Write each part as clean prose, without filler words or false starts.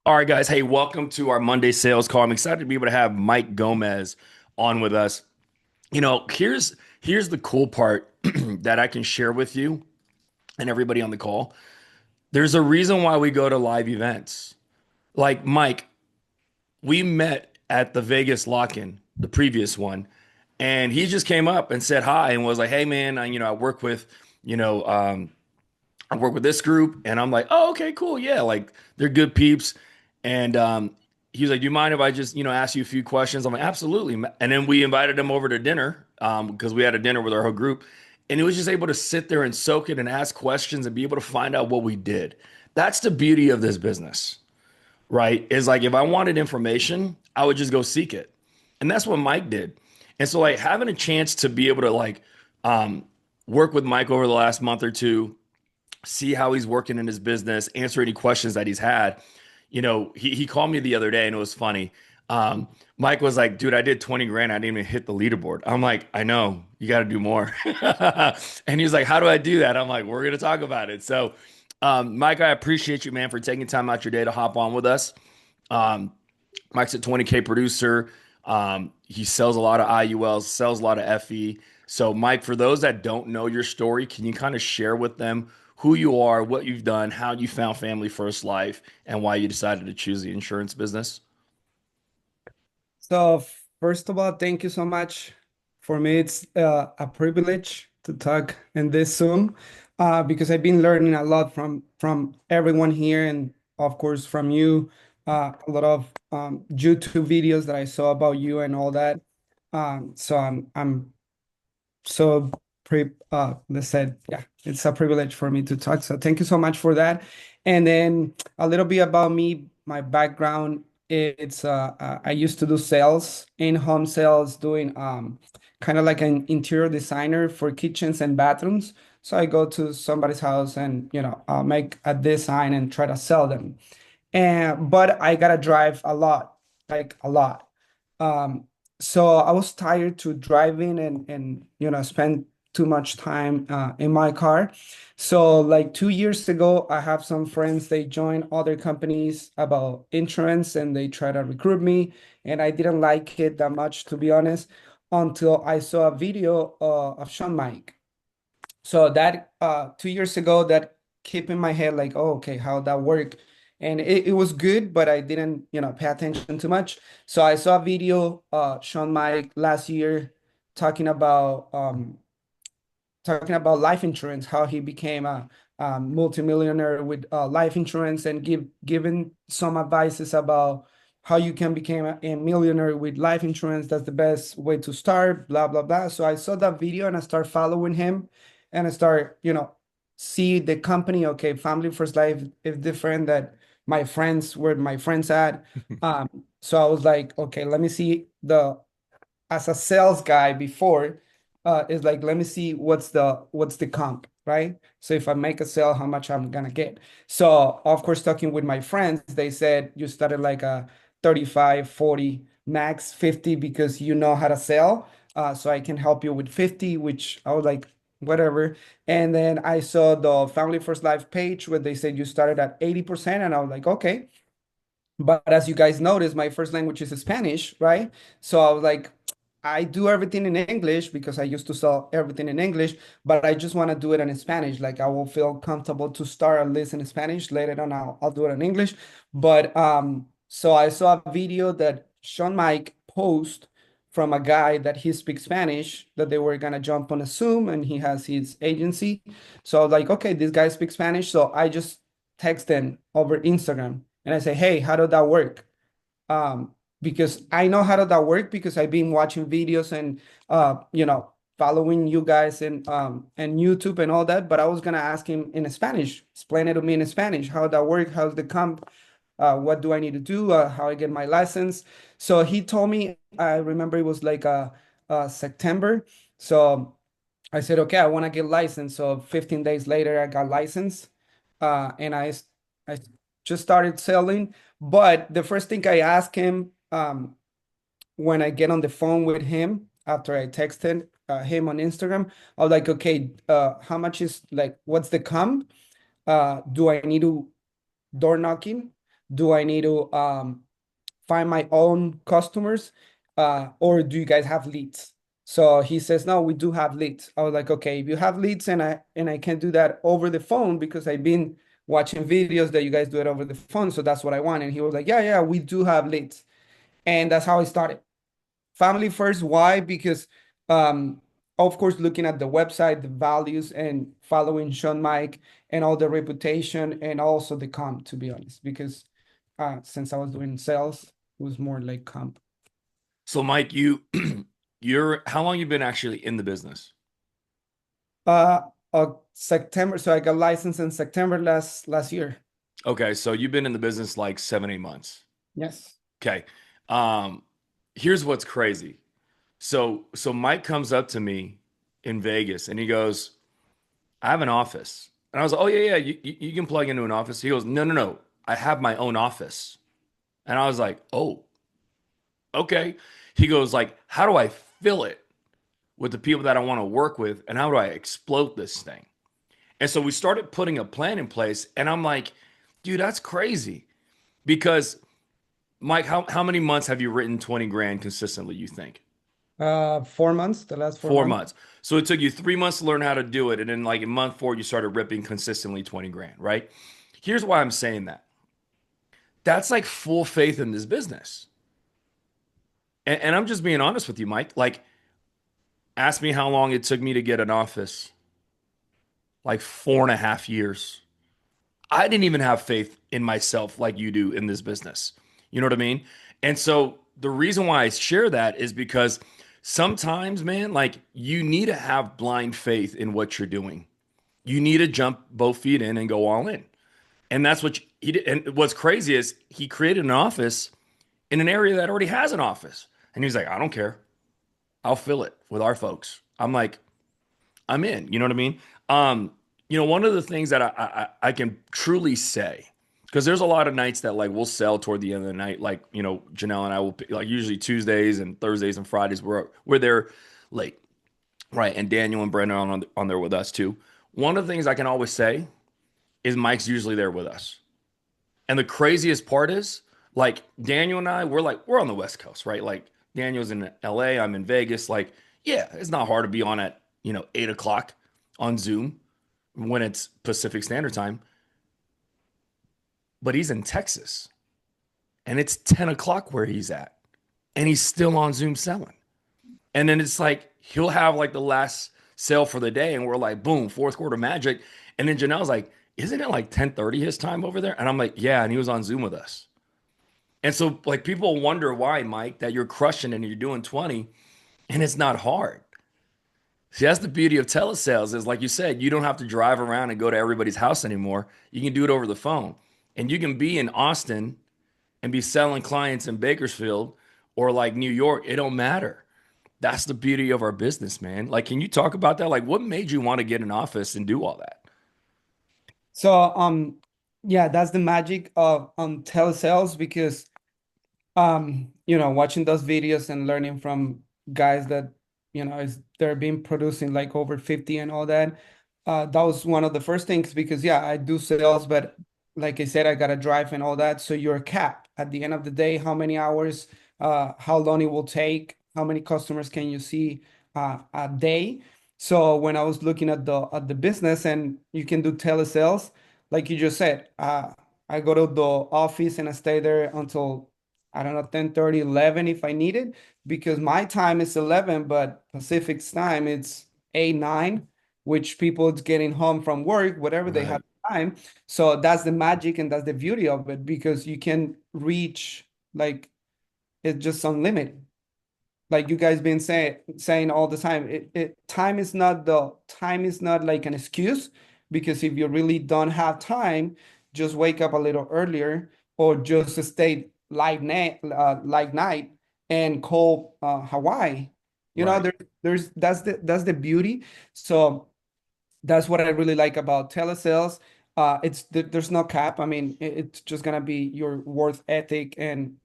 All right, guys. Hey, welcome to our Monday sales call. I'm excited to be able to have Mike Gomez on with us. Here's the cool part that I can share with you and everybody on the call. There's a reason why we go to live events. Like Mike, we met at the Vegas lock-in, the previous one, and he just came up and said hi and was like, "Hey, man, I work with, you know, um, I work with this group," and I'm like, "Oh, okay, cool, yeah, like they're good peeps." And he was like, "Do you mind if I just, ask you a few questions?" I'm like, "Absolutely." And then we invited him over to dinner because we had a dinner with our whole group, and he was just able to sit there and soak it and ask questions and be able to find out what we did. That's the beauty of this business, right? Is like if I wanted information, I would just go seek it, and that's what Mike did. And so, like having a chance to be able to um, work with Mike over the last month or two, see how he's working in his business, answer any questions that he's had. He called me the other day and it was funny. Um, Mike was like, dude, I did 20 grand. I didn't even hit the leaderboard. I'm like, I know, you got to do more. And he's like, how do I do that? I'm like, we're going to talk about it. So, Mike, I appreciate you, man, for taking time out your day to hop on with us. Um, Mike's a 20K producer. He sells a lot of IULs, sells a lot of FE. So, Mike, for those that don't know your story, can you kind of share with them who you are, what you've done, how you found Family First Life, and why you decided to choose the insurance business? So, first of all, thank you so much. For me, it's a privilege to talk in this Zoom because I've been learning a lot from everyone here, and of course from you. A lot of YouTube videos that I saw about you and all that. So I'm so they said, yeah, it's a privilege for me to talk. So thank you so much for that. And then a little bit about me, my background. It's I used to do sales, in-home sales, doing kind of like an interior designer for kitchens and bathrooms. So I go to somebody's house and make a design and try to sell them. And but I gotta drive a lot, like a lot. Um, so I was tired to driving and spend too much time in my car. So like 2 years ago, I have some friends, they joined other companies about insurance and they try to recruit me. And I didn't like it that much, to be honest, until I saw a video of Sean Mike. So that 2 years ago, that kept in my head like, oh, okay, how that work? And it was good, but I didn't, pay attention too much. So I saw a video, Sean Mike last year talking about talking about life insurance, how he became a multimillionaire with life insurance and given some advices about how you can become a millionaire with life insurance. That's the best way to start, blah, blah, blah. So I saw that video and I start following him and I start, see the company. Okay, Family First Life is different that my friends, where my friends at. So I was like, okay, let me see the as a sales guy before, is like, let me see what's the comp, right? So if I make a sale, how much I'm gonna get. So of course, talking with my friends, they said you started like a 35, 40, max 50 because you know how to sell. So I can help you with 50, which I was like, whatever. And then I saw the Family First Life page where they said you started at 80%, and I was like, okay. But as you guys notice, my first language is Spanish, right? So I was like, I do everything in English because I used to sell everything in English, but I just want to do it in Spanish. Like I will feel comfortable to start at least in Spanish. Later on, I'll do it in English. But so I saw a video that Sean Mike post from a guy that he speaks Spanish, that they were gonna jump on a Zoom and he has his agency. So I was like, okay, this guy speaks Spanish. So I just text him over Instagram and I say, hey, how did that work? Um, because I know how did that work because I've been watching videos and following you guys and YouTube and all that. But I was gonna ask him in Spanish, explain it to me in Spanish, how that work, how's the comp, what do I need to do, how I get my license. So he told me, I remember it was like September. So I said, okay, I want to get licensed. So 15 days later, I got licensed, and I just started selling. But the first thing I asked him, when I get on the phone with him after I texted him on Instagram, I was like, okay, how much is, like, what's the comp? Do I need to door knocking? Do I need to find my own customers, or do you guys have leads? So he says, no, we do have leads. I was like, okay, if you have leads and I can do that over the phone because I've been watching videos that you guys do it over the phone, so that's what I want. And he was like, yeah, yeah, we do have leads. And that's how I started. Family first. Why? Because um, of course, looking at the website, the values, and following Sean Mike and all the reputation and also the comp, to be honest, because since I was doing sales, it was more like comp. So, Mike, you're how long you been actually in the business? Uh, September. So I got licensed in September last year. Okay, so you've been in the business like 7, 8 months. Yes. Okay. Um, Here's what's crazy. So Mike comes up to me in Vegas and he goes, I have an office. And I was like, oh yeah, yeah, you can plug into an office. He goes, no, no, no. I have my own office. And I was like, oh, okay. He goes, like, how do I fill it with the people that I want to work with? And how do I explode this thing? And so we started putting a plan in place. And I'm like, dude, that's crazy. Because Mike, how many months have you written 20 grand consistently, you think? 4 months, the last four Four months. months. So it took you 3 months to learn how to do it. And then like in month four, you started ripping consistently 20 grand, right? Here's why I'm saying that. That's like full faith in this business. And I'm just being honest with you, Mike. Like, ask me how long it took me to get an office. Like 4.5 years. I didn't even have faith in myself like you do in this business. You know what I mean? And so the reason why I share that is because sometimes, man, like you need to have blind faith in what you're doing. You need to jump both feet in and go all in. And that's what he did. And what's crazy is he created an office in an area that already has an office. And he's like, I don't care. I'll fill it with our folks. I'm like, I'm in. You know what I mean? Um, one of the things that I can truly say, because there's a lot of nights that like we'll sell toward the end of the night. Like, Janelle and I will like usually Tuesdays and Thursdays and Fridays we're there late. Right. And Daniel and Brendan on there with us too. One of the things I can always say is Mike's usually there with us. And the craziest part is like Daniel and I, we're on the West Coast, right? Like Daniel's in LA, I'm in Vegas. Like, yeah, it's not hard to be on at, 8 o'clock on Zoom when it's Pacific Standard Time. But he's in Texas and it's 10 o'clock where he's at. And he's still on Zoom selling. And then it's like he'll have like the last sale for the day, and we're like, boom, fourth quarter magic. And then Janelle's like, isn't it like 10:30 his time over there? And I'm like, yeah, and he was on Zoom with us. And so like people wonder why, Mike, that you're crushing and you're doing 20 and it's not hard. See, that's the beauty of telesales is like you said, you don't have to drive around and go to everybody's house anymore. You can do it over the phone. And you can be in Austin and be selling clients in Bakersfield or like New York. It don't matter. That's the beauty of our business, man. Like, can you talk about that? Like, what made you want to get an office and do all that? So yeah, that's the magic of telesales, because watching those videos and learning from guys that, is they're been producing like over 50 and all that. That was one of the first things, because yeah, I do sales, but like I said, I gotta drive and all that. So you're capped at the end of the day, how many hours, how long it will take, how many customers can you see a day. So when I was looking at the business, and you can do telesales, like you just said, I go to the office and I stay there until, I don't know, 10:30, 11 if I need it, because my time is 11, but Pacific's time it's 8, 9, which people it's getting home from work, whatever they have Right. time. So that's the magic and that's the beauty of it, because you can reach, like, it's just unlimited, like you guys been saying all the time. Time is not like an excuse, because if you really don't have time, just wake up a little earlier, or just stay like night and call Hawaii. Right. There's that's the beauty. So that's what I really like about telesales. There's no cap. I mean, it's just gonna be your worth ethic, and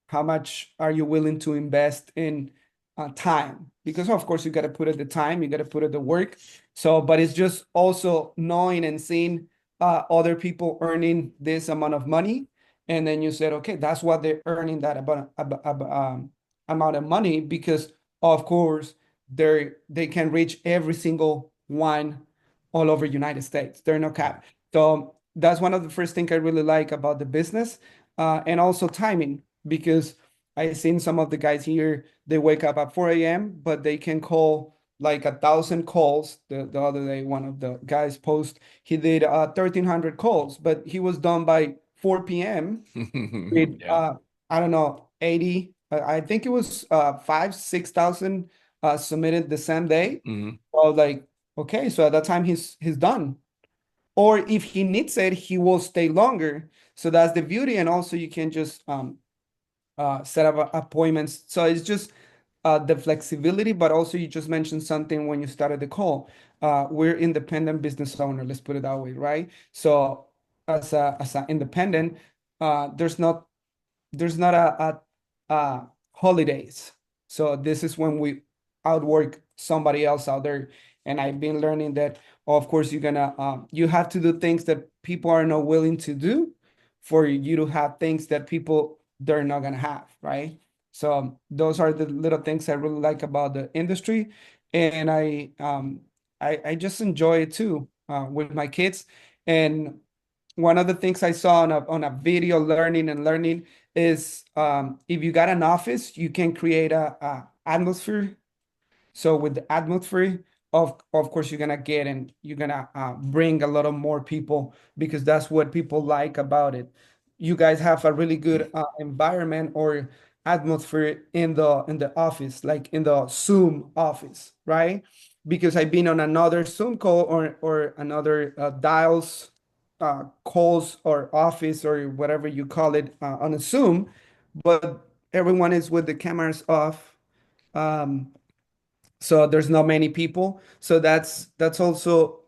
how much are you willing to invest in time, because of course you got to put it the time, you got to put it the work. So but it's just also knowing and seeing other people earning this amount of money, and then you said, okay, that's what they're earning, that amount of money, because of course they can reach every single one all over United States. They're no cap. So that's one of the first things I really like about the business, and also timing, because I've seen some of the guys here, they wake up at 4 a.m., but they can call like 1,000 calls. The other day, one of the guys post, he did 1,300 calls, but he was done by 4 p.m. with Yeah. I don't know, 80. I think it was 6,000 submitted the same day. Mhm. I was like, okay, so at that time he's done. Or if he needs it, he will stay longer. So that's the beauty, and also you can just set up appointments. So it's just the flexibility, but also you just mentioned something when you started the call. We're independent business owner, let's put it that way, right? So as a independent, there's not a holidays. So this is when we outwork somebody else out there. And I've been learning that, of course, you have to do things that people are not willing to do for you to have things that people they're not gonna have, right? So those are the little things I really like about the industry, and I just enjoy it too with my kids. And one of the things I saw on a video learning is if you got an office, you can create a atmosphere. So with the atmosphere, of course, you're gonna bring a lot of more people, because that's what people like about it. You guys have a really good environment or atmosphere in the office, like in the Zoom office, right? Because I've been on another Zoom call or another dials calls or office or whatever you call it on a Zoom, but everyone is with the cameras off. Um, so there's not many people, so that's also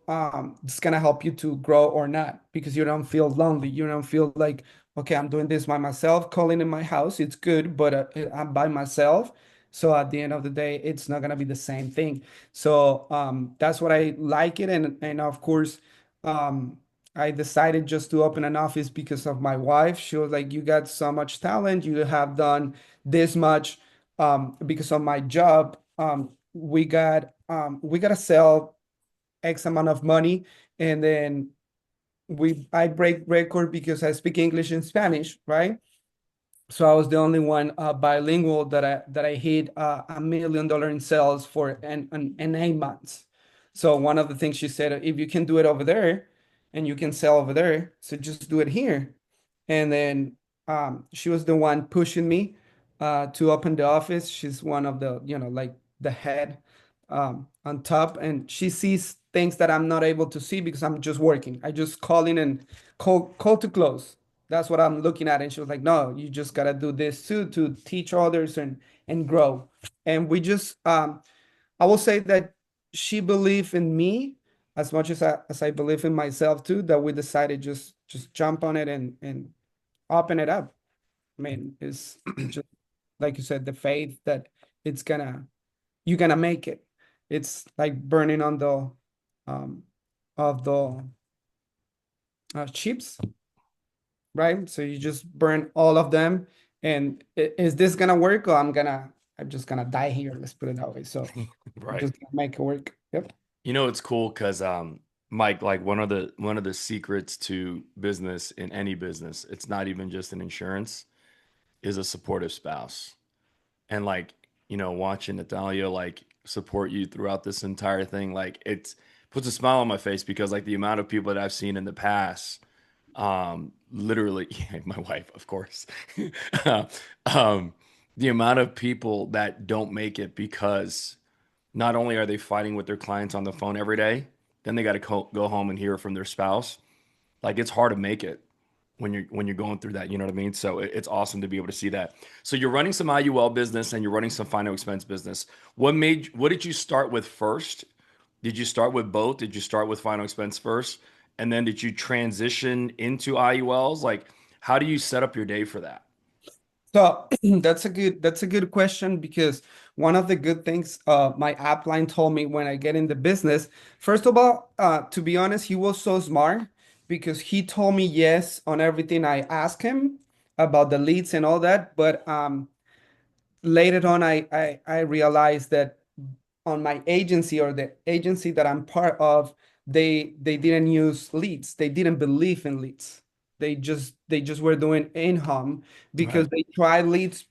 it's gonna help you to grow or not, because you don't feel lonely, you don't feel like, okay, I'm doing this by myself, calling in my house, it's good, but I'm by myself. So at the end of the day, it's not gonna be the same thing. So that's what I like it. And of course, um I decided just to open an office because of my wife. She was like, you got so much talent, you have done this much. Because of my job, we gotta sell X amount of money, and then I break record because I speak English and Spanish, right? So I was the only one bilingual that I hit $1 million in sales for an 8 months. So one of the things she said, if you can do it over there and you can sell over there, so just do it here. And then she was the one pushing me to open the office. She's one of the, like the head on top, and she sees things that I'm not able to see because I'm just working. I just call in and call to close. That's what I'm looking at. And she was like, no, you just gotta do this too to teach others and grow. And we just I will say that she believed in me as much as I believe in myself too, that we decided just jump on it and open it up. I mean, it's just like you said, the faith that it's gonna you're gonna make it. It's like burning on the um of the chips, right? So you just burn all of them, and is this gonna work, or I'm just gonna die here? Let's put it that way. So I'm Right. just gonna make it work. Yep. It's cool because Mike, like one of the secrets to business in any business, it's not even just an insurance, is a supportive spouse. And like, watching Natalia like support you throughout this entire thing, like it's puts a smile on my face because like the amount of people that I've seen in the past, literally, yeah, my wife, of course. um, the amount of people that don't make it because not only are they fighting with their clients on the phone every day, then they got to go home and hear from their spouse. Like it's hard to make it when you're going through that. You know what I mean? So it's awesome to be able to see that. So you're running some IUL business and you're running some final expense business. What did you start with first? Did you start with both? Did you start with final expense first? And then did you transition into IULs? Like, how do you set up your day for that? So that's a good question, because one of the good things my upline told me when I get in the business, first of all, to be honest, he was so smart, because he told me yes on everything I asked him about the leads and all that. But later on, I realized that on my agency, or the agency that I'm part of, they didn't use leads. They didn't believe in leads. They just were doing in-home because Right. they tried leads,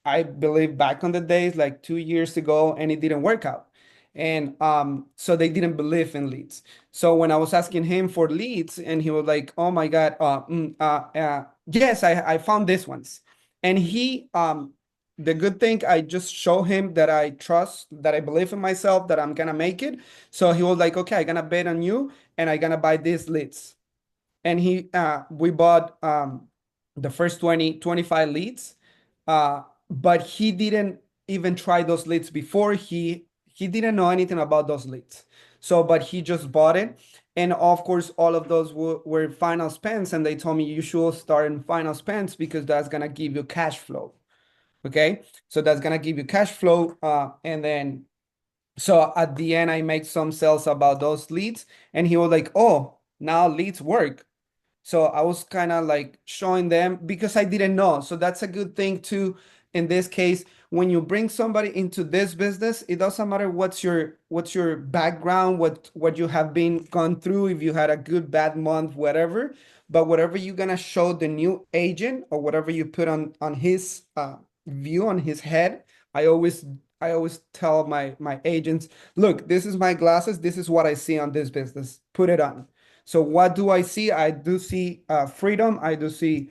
I believe, back on the days like 2 years ago, and it didn't work out. And so they didn't believe in leads. So when I was asking him for leads, and he was like, "Oh my God, yes, I found this ones." And the good thing, I just show him that I trust, that I believe in myself, that I'm gonna make it. So he was like, "Okay, I'm gonna bet on you, and I'm gonna buy these leads." And we bought the first 20 25 leads, but he didn't even try those leads before. He didn't know anything about those leads, so but he just bought it. And of course, all of those were final spends, and they told me you should start in final spends because that's gonna give you cash flow. Okay, so that's gonna give you cash flow, and then so at the end I make some sales about those leads, and he was like, "Oh, now leads work." So I was kind of like showing them because I didn't know. So that's a good thing too. In this case, when you bring somebody into this business, it doesn't matter what's your background, what you have been gone through, if you had a good, bad month, whatever. But whatever you're gonna show the new agent, or whatever you put on his view, on his head, I always I always tell my agents, look, this is my glasses. This is what I see on this business. Put it on. So what do I see? I do see freedom. I do see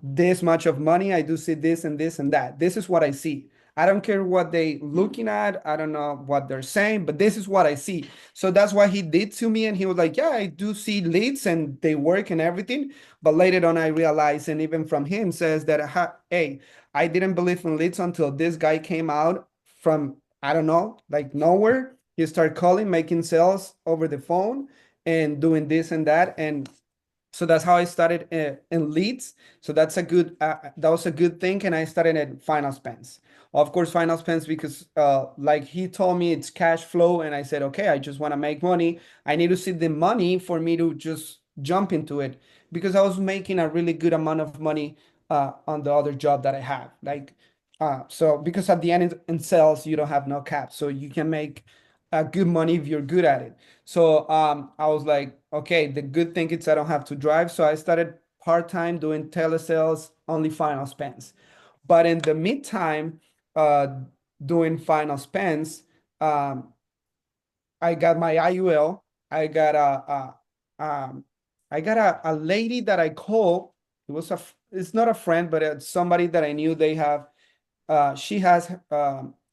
this much of money. I do see this and this and that. This is what I see. I don't care what they looking at. I don't know what they're saying, but this is what I see. So that's what he did to me. And he was like, yeah, I do see leads and they work and everything. But later on, I realized, and even from him says that, hey, I didn't believe in leads until this guy came out from, I don't know, like nowhere. He started calling, making sales over the phone and doing this and that. And so that's how I started in leads. So that was a good thing. And I started at final spends. Of course, final spends because like he told me it's cash flow. And I said, okay, I just want to make money. I need to see the money for me to just jump into it, because I was making a really good amount of money on the other job that I have. Like, so because at the end in sales, you don't have no cap. So you can make good money if you're good at it. So I was like, okay, the good thing is I don't have to drive. So I started part-time doing telesales, only final spends. But in the meantime, uh, doing final spends, um, I got my IUL. I got I got a lady that I call. It's not a friend, but it's somebody that I knew. She has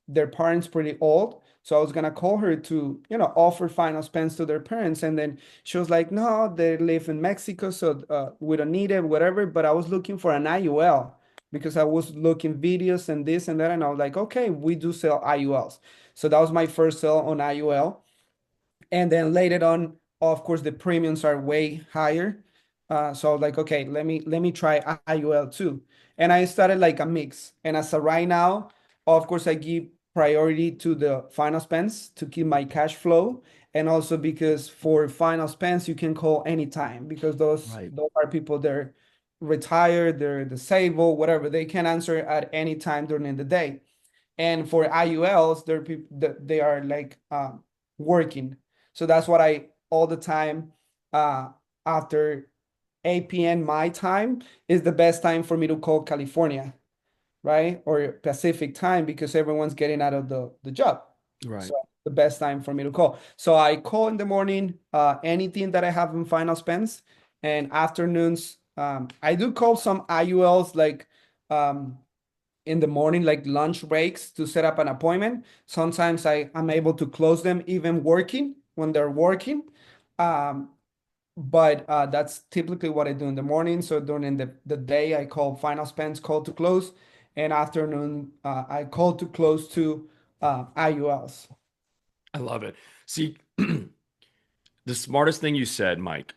their parents pretty old. So I was gonna call her to, offer final spends to their parents. And then she was like, no, they live in Mexico, so we don't need it, whatever. But I was looking for an IUL because I was looking videos and this and that. And I was like, okay, we do sell IULs. So that was my first sale on IUL. And then later on, of course, the premiums are way higher. So I was like, okay, let me try IUL too. And I started like a mix. And as of right now, of course, I give priority to the final spends to keep my cash flow. And also because for final spends, you can call anytime, because those Right. those are people, they're retired, they're disabled, whatever. They can answer at any time during the day. And for IULs, they're people that they are like working. So that's what I all the time uh after 8 p.m. my time is the best time for me to call California, right? Or Pacific time, because everyone's getting out of the job. Right. So the best time for me to call. So I call in the morning, anything that I have in final spends, and afternoons. I do call some IULs like um in the morning, like lunch breaks, to set up an appointment. Sometimes I'm able to close them even working, when they're working. Um, but that's typically what I do in the morning. So during the day, I call final spends, call to close. And afternoon, I call to close to IULs. I love it. See, the smartest thing you said, Mike,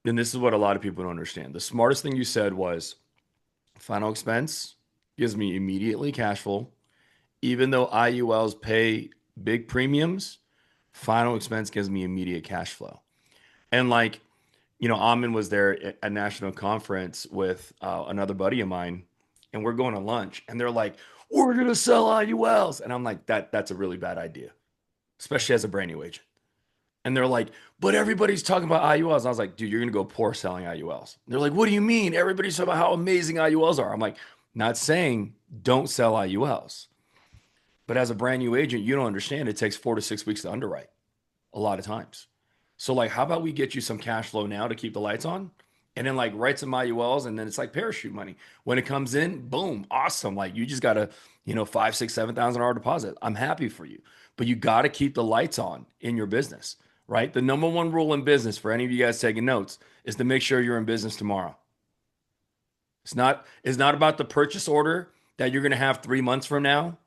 and this is what a lot of people don't understand. The smartest thing you said was final expense gives me immediately cash flow. Even though IULs pay big premiums, final expense gives me immediate cash flow. And like Amin was there at a national conference with another buddy of mine, and we're going to lunch, and they're like, "We're gonna sell IULs," and I'm like, "That's a really bad idea, especially as a brand new agent." And they're like, "But everybody's talking about IULs." And I was like, "Dude, you're gonna go poor selling IULs." They're like, "What do you mean? Everybody's talking about how amazing IULs are." I'm like, "Not saying don't sell IULs, but as a brand new agent, you don't understand. It takes 4 to 6 weeks to underwrite a lot of times. So like, how about we get you some cash flow now to keep the lights on, and then like write some IULs, and then it's like parachute money when it comes in. Boom, awesome. Like you just got to, 5, 6, 7,000 dollar deposit. I'm happy for you, but you got to keep the lights on in your business, right? The number one rule in business for any of you guys taking notes is to make sure you're in business tomorrow. It's not about the purchase order that you're going to have 3 months from now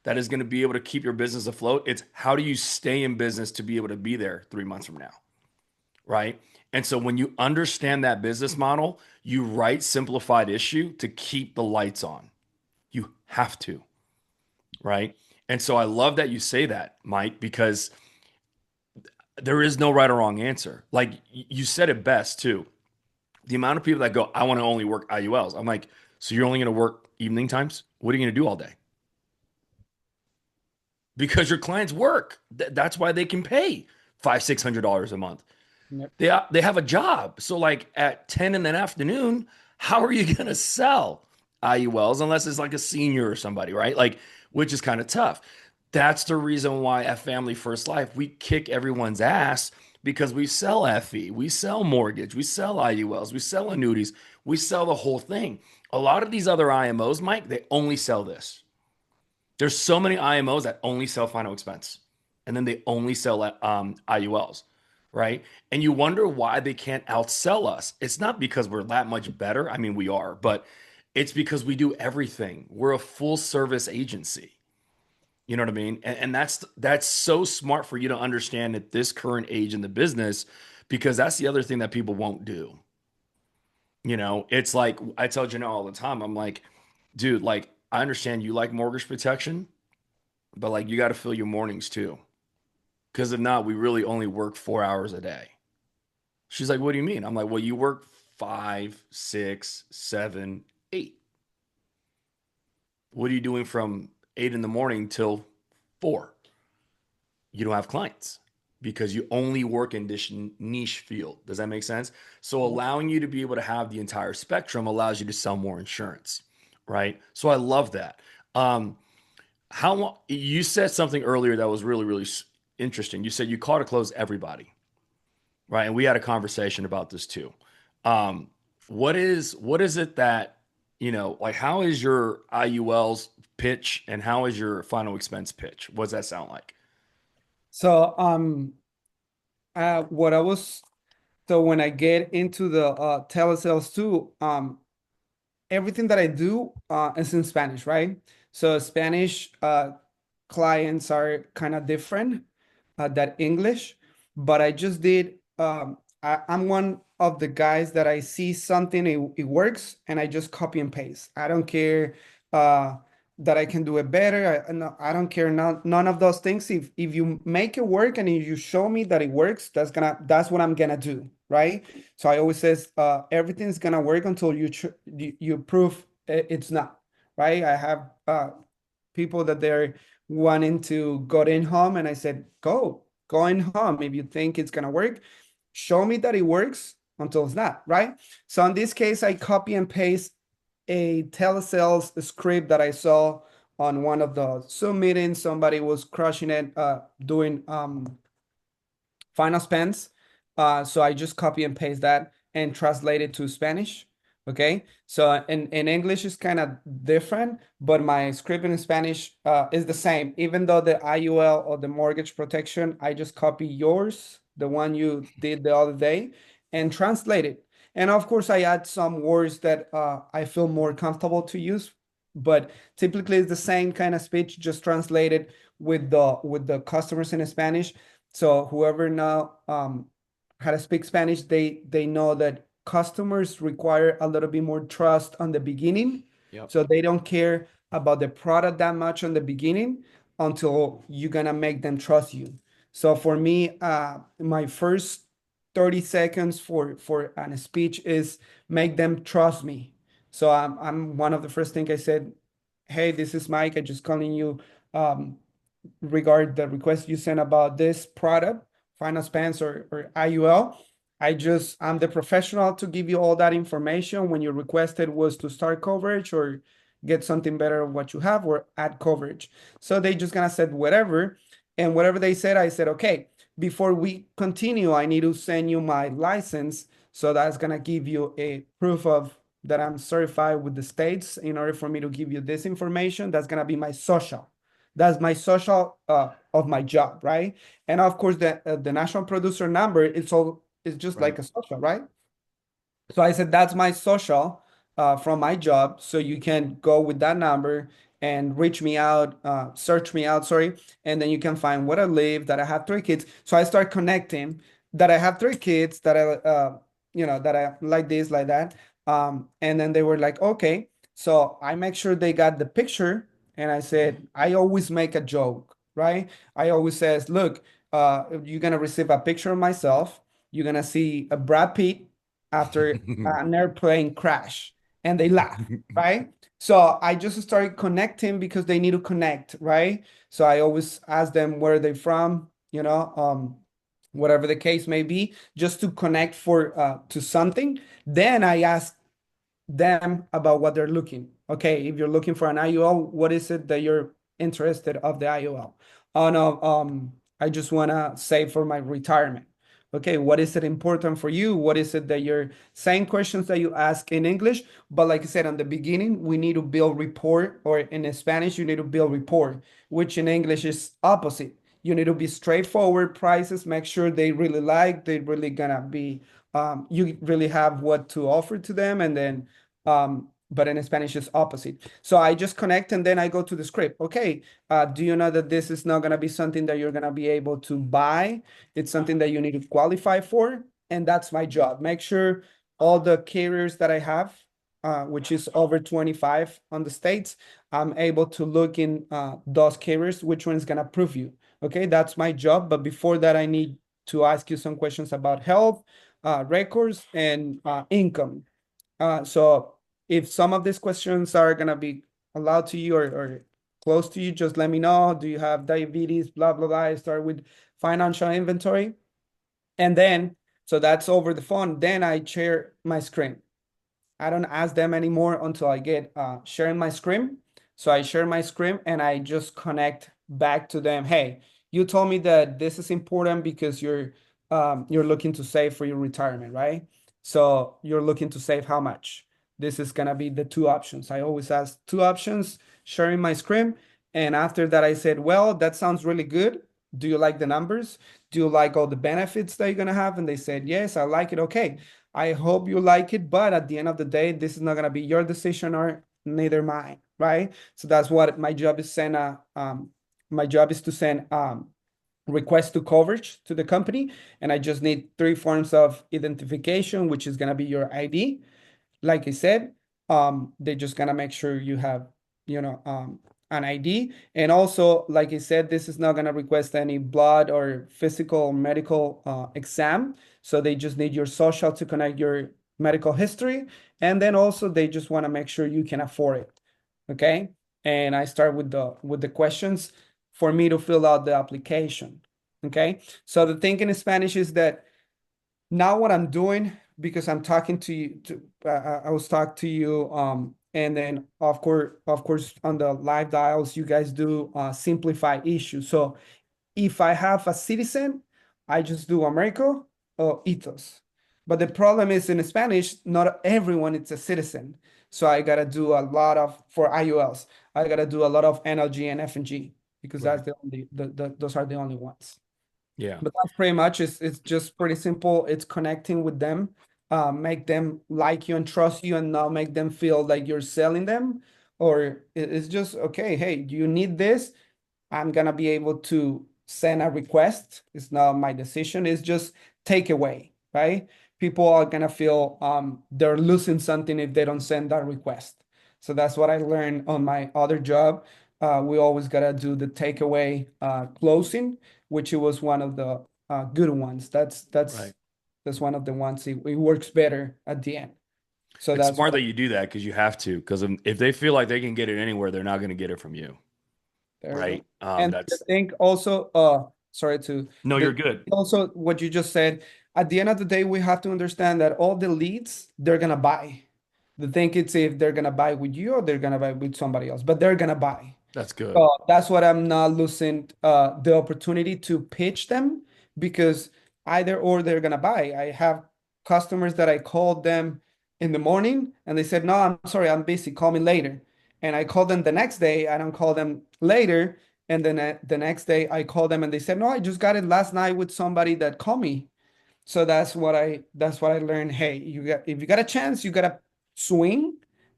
that is going to be able to keep your business afloat. It's how do you stay in business to be able to be there 3 months from now, right? And so when you understand that business model, you write simplified issue to keep the lights on. You have to, right? And so I love that you say that, Mike, because there is no right or wrong answer. Like you said it best too. The amount of people that go, I want to only work IULs. I'm like, so you're only going to work evening times? What are you going to do all day? Because your clients work. That's why they can pay five, $600 a month. Yep. They have a job. So like at 10 in the afternoon, how are you gonna sell IULs unless it's like a senior or somebody, right? Like, which is kind of tough. That's the reason why at Family First Life we kick everyone's ass because we sell FE, we sell mortgage, we sell IULs, we sell annuities, we sell the whole thing. A lot of these other IMOs, Mike, they only sell this. There's so many IMOs that only sell final expense, and then they only sell IULs, right? And you wonder why they can't outsell us. It's not because we're that much better. I mean, we are, but it's because we do everything. We're a full service agency. You know what I mean? And that's so smart for you to understand at this current age in the business, because that's the other thing that people won't do. It's like I tell Janelle all the time. I'm like, dude, like I understand you like mortgage protection, but like you got to fill your mornings too. Because if not, we really only work 4 hours a day. She's like, what do you mean? I'm like, well, you work 5, 6, 7, 8. What are you doing from 8 in the morning till 4? You don't have clients because you only work in this niche field. Does that make sense? So Yep. allowing you to be able to have the entire spectrum allows you to sell more insurance, right? So I love that. Um, how long you said something earlier that was really, really interesting. You said you call to close everybody, right? And we had a conversation about this too. Um, what is it that, like how is your IUL's pitch and how is your final expense pitch? What does that sound like? So what I was so when I get into the telesales too, everything that I do is in Spanish, right? So Spanish clients are kind of different than English, but I just did. I'm one of the guys that I see something, it works, and I just copy and paste. I don't care uh, that I can do it better. No, I don't care none of those things. If you make it work and if you show me that it works, that's what I'm gonna do, right? So I always says everything's gonna work until you prove it's not, right? I have people that they're wanting to go in home, and I said, go in home. If you think it's gonna work, show me that it works until it's not, right? So in this case, I copy and paste a telesales script that I saw on one of the Zoom meetings. Somebody was crushing it, doing final spends. So I just copy and paste that and translate it to Spanish. Okay. So in English is kind of different, but my script in Spanish is the same. Even though the IUL or the mortgage protection, I just copy yours, the one you did the other day, and translate it. And of course, I add some words that I feel more comfortable to use. But typically, it's the same kind of speech, just translated with the customers in Spanish. So whoever now how to speak Spanish, they know that customers require a little bit more trust on the beginning. Yep. So they don't care about the product that much on the beginning until you're gonna make them trust you. So for me, my first 30 seconds for an speech is make them trust me. So I'm one of the first thing I said, hey, this is Mike. I just calling you regard the request you sent about this product, finance pants or IUL. I'm the professional to give you all that information. When you requested was to start coverage or get something better of what you have or add coverage. So they just gonna said whatever. And whatever they said, I said, okay, before we continue, I need to send you my license. So that's gonna give you a proof of that I'm certified with the states in order for me to give you this information. That's gonna be my social. That's my social of my job, right? And of course, the national producer number it's just like Right. a social, right? So I said, that's my social from my job. So you can go with that number and reach me out, search me out, sorry. And then you can find where I live, that I have 3 kids. So I start connecting that I have 3 kids, that that I like this, like that. And then they were like, okay. So I make sure they got the picture. And I said, I always make a joke, right? I always says, look, you're going to receive a picture of myself. You're going to see a Brad Pitt after an airplane crash, and they laugh, right? So I just started connecting because they need to connect, right? So I always ask them where they're from, whatever the case may be, just to connect for to something. Then I ask them about what they're looking. Okay, if you're looking for an IUL, what is it that you're interested of the IUL? Oh no, I just wanna save for my retirement. Okay, what is it important for you? What is it that you're same questions that you ask in English, but like I said on the beginning, we need to build rapport, or in Spanish, you need to build rapport, which in English is opposite. You need to be straightforward prices, make sure they really gonna be you really have what to offer to them, and then but in Spanish it's opposite. So I just connect and then I go to the script. Okay, do you know that this is not gonna be something that you're gonna be able to buy? It's something that you need to qualify for, and that's my job. Make sure all the carriers that I have, which is over 25 on the states, I'm able to look in those carriers, which one is gonna approve you. Okay, that's my job. But before that, I need to ask you some questions about health, records, and income. So if some of these questions are gonna be allowed to you or close to you, just let me know. Do you have diabetes? Blah, blah, blah. I start with financial inventory. And then, so that's over the phone. Then I share my screen. I don't ask them anymore until I get sharing my screen. So I share my screen and I just connect back to them. Hey, you told me that this is important because you're looking to save for your retirement, right? So you're looking to save how much? This is gonna be the 2 options. I always ask 2 options, sharing my screen. And after that, I said, well, that sounds really good. Do you like the numbers? Do you like all the benefits that you're gonna have? And they said, yes, I like it. Okay. I hope you like it, but at the end of the day, this is not gonna be your decision or neither mine, right? So that's what my job is. My job is to send request to coverage to the company, and I just need 3 forms of identification, which is gonna be your ID, like I said, they're just gonna make sure you have, an ID. And also, like I said, this is not gonna request any blood or physical medical exam. So they just need your social to connect your medical history. And then also they just want to make sure you can afford it. Okay. And I start with the questions for me to fill out the application. Okay. So the thing in Spanish is that now what I'm doing, because I'm talking to you I was talking to you and then of course on the live dials you guys do simplify issues. So if I have a citizen, I just do Americo or Itos. But the problem is in Spanish, not everyone is a citizen. So I gotta do a lot of for IULs. I gotta do a lot of NLG and FNG because Right. that's the only those are the only ones. Yeah. But that's pretty much it's just pretty simple. It's connecting with them, make them like you and trust you, and not make them feel like you're selling them. Or it's just okay. Hey, do you need this? I'm gonna be able to send a request. It's not my decision. It's just takeaway, right? People are gonna feel they're losing something if they don't send that request. So that's what I learned on my other job. We always gotta do the takeaway closing, which it was one of the good ones. That's Right. That's one of the ones it works better at the end. So It's that's smart what. that you do that because you have to. Because if they feel like they can get it anywhere, they're not going to get it from you, There you go. right? And the That's thing also, sorry to no, you're the good. also what you just said, at the end of the day, we have to understand that all the leads they're gonna buy. The thing is if they're gonna buy with you or they're gonna buy with somebody else, but they're gonna buy. That's good. So that's what I'm not losing the opportunity to pitch them because either or they're gonna buy. I have customers that I called them in the morning and they said, "No, I'm sorry, I'm busy. Call me later." And I called them the next day. I don't call them later. And then the next day I called them and they said, "No, I just got it last night with somebody that called me." So that's what I learned. Hey, if you got a chance, you gotta swing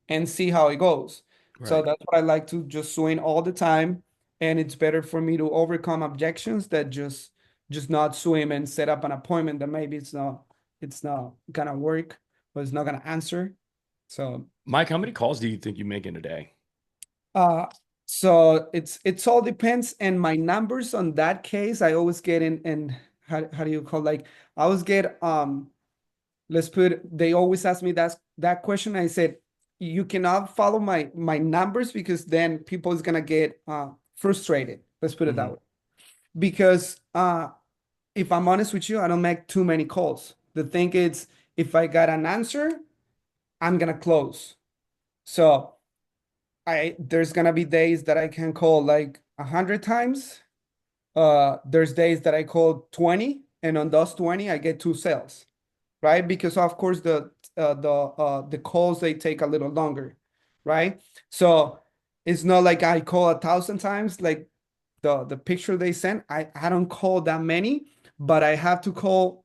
and see how it goes. So Right. that's what I like to just swing all the time. And it's better for me to overcome objections that just not swim and set up an appointment that maybe it's not gonna work or it's not gonna answer. So Mike, how many calls do you think you make in a day? uh so it's all depends. And my numbers on that case, I always get in how do you call like I always get let's put they always ask me that question. I said you cannot follow my numbers because then people is gonna get frustrated, let's put it that Hmm. way, because if I'm honest with you, I don't make too many calls. The thing is, if I got an answer, I'm gonna close. So I there's gonna be days that I can call like 100 times. There's days that I call 20 and on those 20 I get two sales, right? Because of course the calls they take a little longer, right? So it's not like I call 1,000 times like the picture they sent. I don't call that many, but I have to call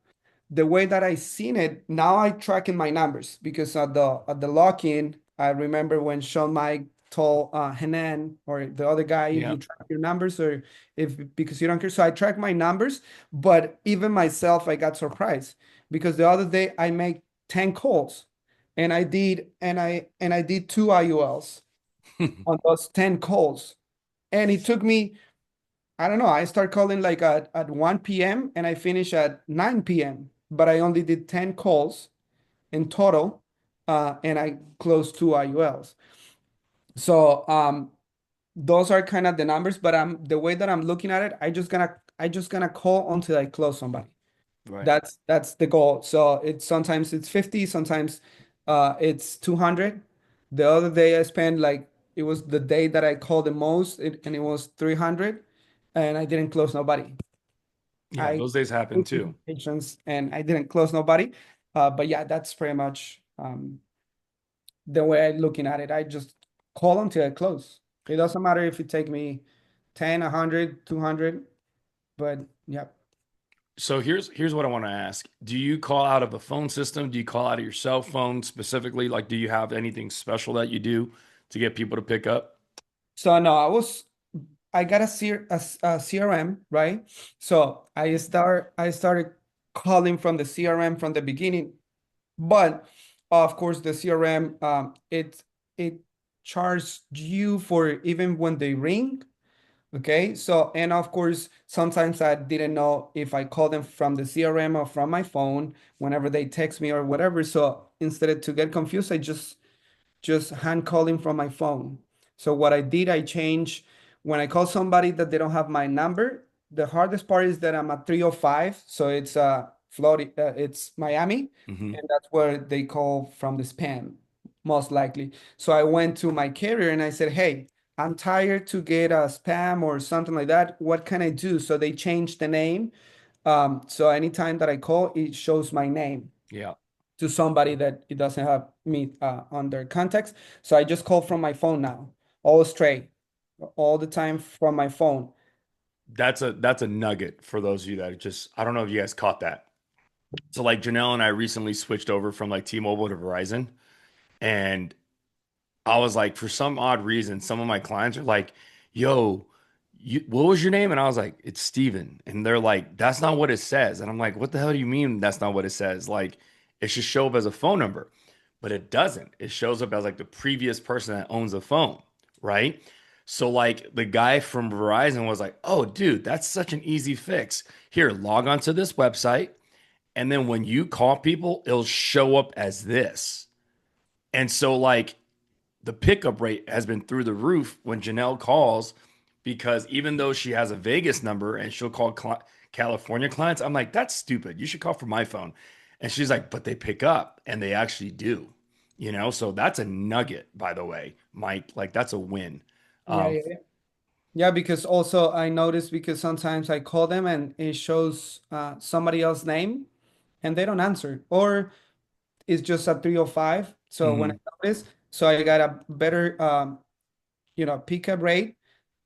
the way that I seen it. Now I track in my numbers because at the lock-in, I remember when Sean Mike told Hanan or the other guy, if Yeah. you track your numbers or if because you don't care. So I track my numbers, but even myself, I got surprised because the other day I made 10 calls and I did two IULs on those 10 calls. And it took me, I don't know, I start calling like at 1 p.m. and I finish at 9 p.m. But I only did 10 calls in total, and I closed two IULs. So those are kind of the numbers, but the way that I'm looking at it, I just gonna call until I close somebody. Right. That's the goal. So it's sometimes it's 50, sometimes it's 200. The other day I spent like it was the day that I called the most, and it was 300, and I didn't close nobody. Yeah, I those days happen too. patients and I didn't close nobody. But yeah, that's pretty much the way I'm looking at it. I just call until I close. It doesn't matter if it take me 10, 100, 200, but yeah. So here's what I want to ask. Do you call out of a phone system? Do you call out of your cell phone specifically? Like, do you have anything special that you do to get people to pick up? So no, I got a CRM, right? So I started calling from the CRM from the beginning, but of course the CRM it charges you for even when they ring. Okay, so and of course sometimes I didn't know if I call them from the CRM or from my phone whenever they text me or whatever. So instead of to get confused, I just hand calling from my phone. So what I did, I changed when I call somebody that they don't have my number. The hardest part is that I'm at 305, so it's Florida, it's Miami, Hmm. and that's where they call from the spam, most likely. So I went to my carrier and I said, "Hey, I'm tired to get a spam or something like that. What can I do?" So they changed the name. So anytime that I call, it shows my name Yeah. to somebody that it doesn't have me on their contacts. So I just call from my phone now, all straight, all the time from my phone. That's a nugget for those of you that just I don't know if you guys caught that. So like Janelle and I recently switched over from like T-Mobile to Verizon, and I was like, for some odd reason, some of my clients are like, yo, what was your name? And I was like, it's Steven. And they're like, that's not what it says. And I'm like, what the hell do you mean that's not what it says? Like, it should show up as a phone number, but it doesn't. It shows up as like the previous person that owns the phone, right? So, like, the guy from Verizon was like, oh, dude, that's such an easy fix. Here, log on to this website And then when you call people, it'll show up as this. And so, like, the pickup rate has been through the roof when Janelle calls because even though she has a Vegas number and she'll call California clients, I'm like, that's stupid. You should call from my phone. And she's like, but they pick up and they actually do, you know? So that's a nugget, by the way, Mike. Like, that's a win. Yeah, Um, yeah, yeah. Yeah, because also I noticed because sometimes I call them and it shows somebody else's name and they don't answer, or it's just a 305. So when I mhm. notice, so I got a better pickup rate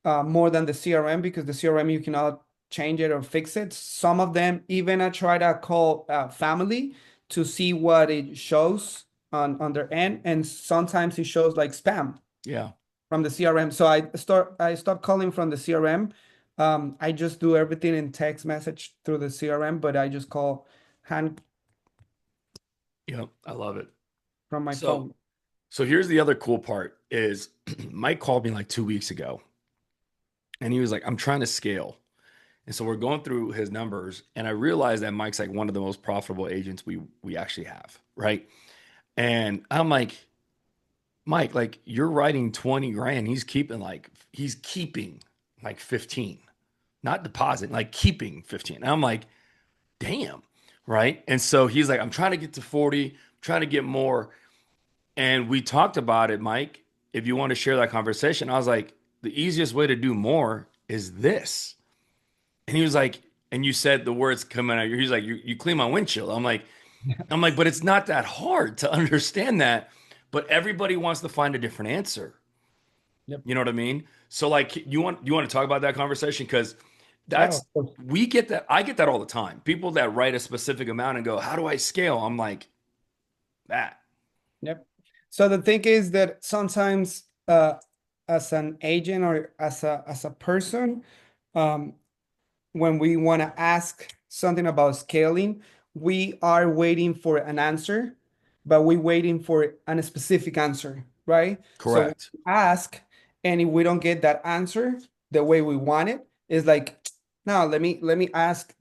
more than the CRM, because the CRM you cannot change it or fix it. Some of them, even I try to call family to see what it shows on their end, and sometimes it shows like spam Yeah. from the CRM. So I stopped calling from the CRM. I just do everything in text message through the CRM, but I just call hand Yep. I love it. from my So, phone. so here's the other cool part is Mike called me like 2 weeks ago and he was like, I'm trying to scale. And so we're going through his numbers, and I realized that Mike's like one of the most profitable agents we actually have, right? And I'm like, Mike, like you're writing 20 grand. He's keeping like 15, not deposit, like keeping 15. And I'm like, damn, right? And so he's like, I'm trying to get to 40, trying to get more. And we talked about it, Mike. If you want to share that conversation, I was like, the easiest way to do more is this. And he was like, and you said the words coming out. He's like, you clean my windshield. I'm like, but it's not that hard to understand that. But everybody wants to find a different answer. Yep. You know what I mean? So like, you want to talk about that conversation because Yeah, of that's course. we get that. I get that all the time. People that write a specific amount and go, how do I scale? I'm like that. Yep. So the thing is that sometimes as an agent or as a person, um, when we want to ask something about scaling, we are waiting for an answer, but we're waiting for a specific answer, right? So when Correct. we ask, and if we don't get that answer the way we want it, it's like, no, let me ask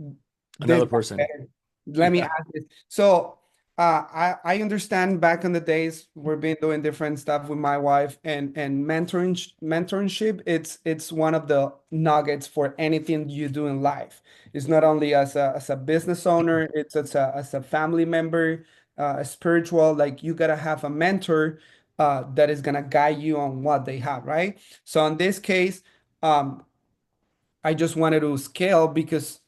this Another one person. better. Let me Yeah. ask this. So I understand back in the days we've been doing different stuff with my wife, and mentorship, it's one of the nuggets for anything you do in life. It's not only as a business owner, it's as a family member, a spiritual, like you gotta have a mentor that is gonna guide you on what they have, right? So in this case, um, I just wanted to scale because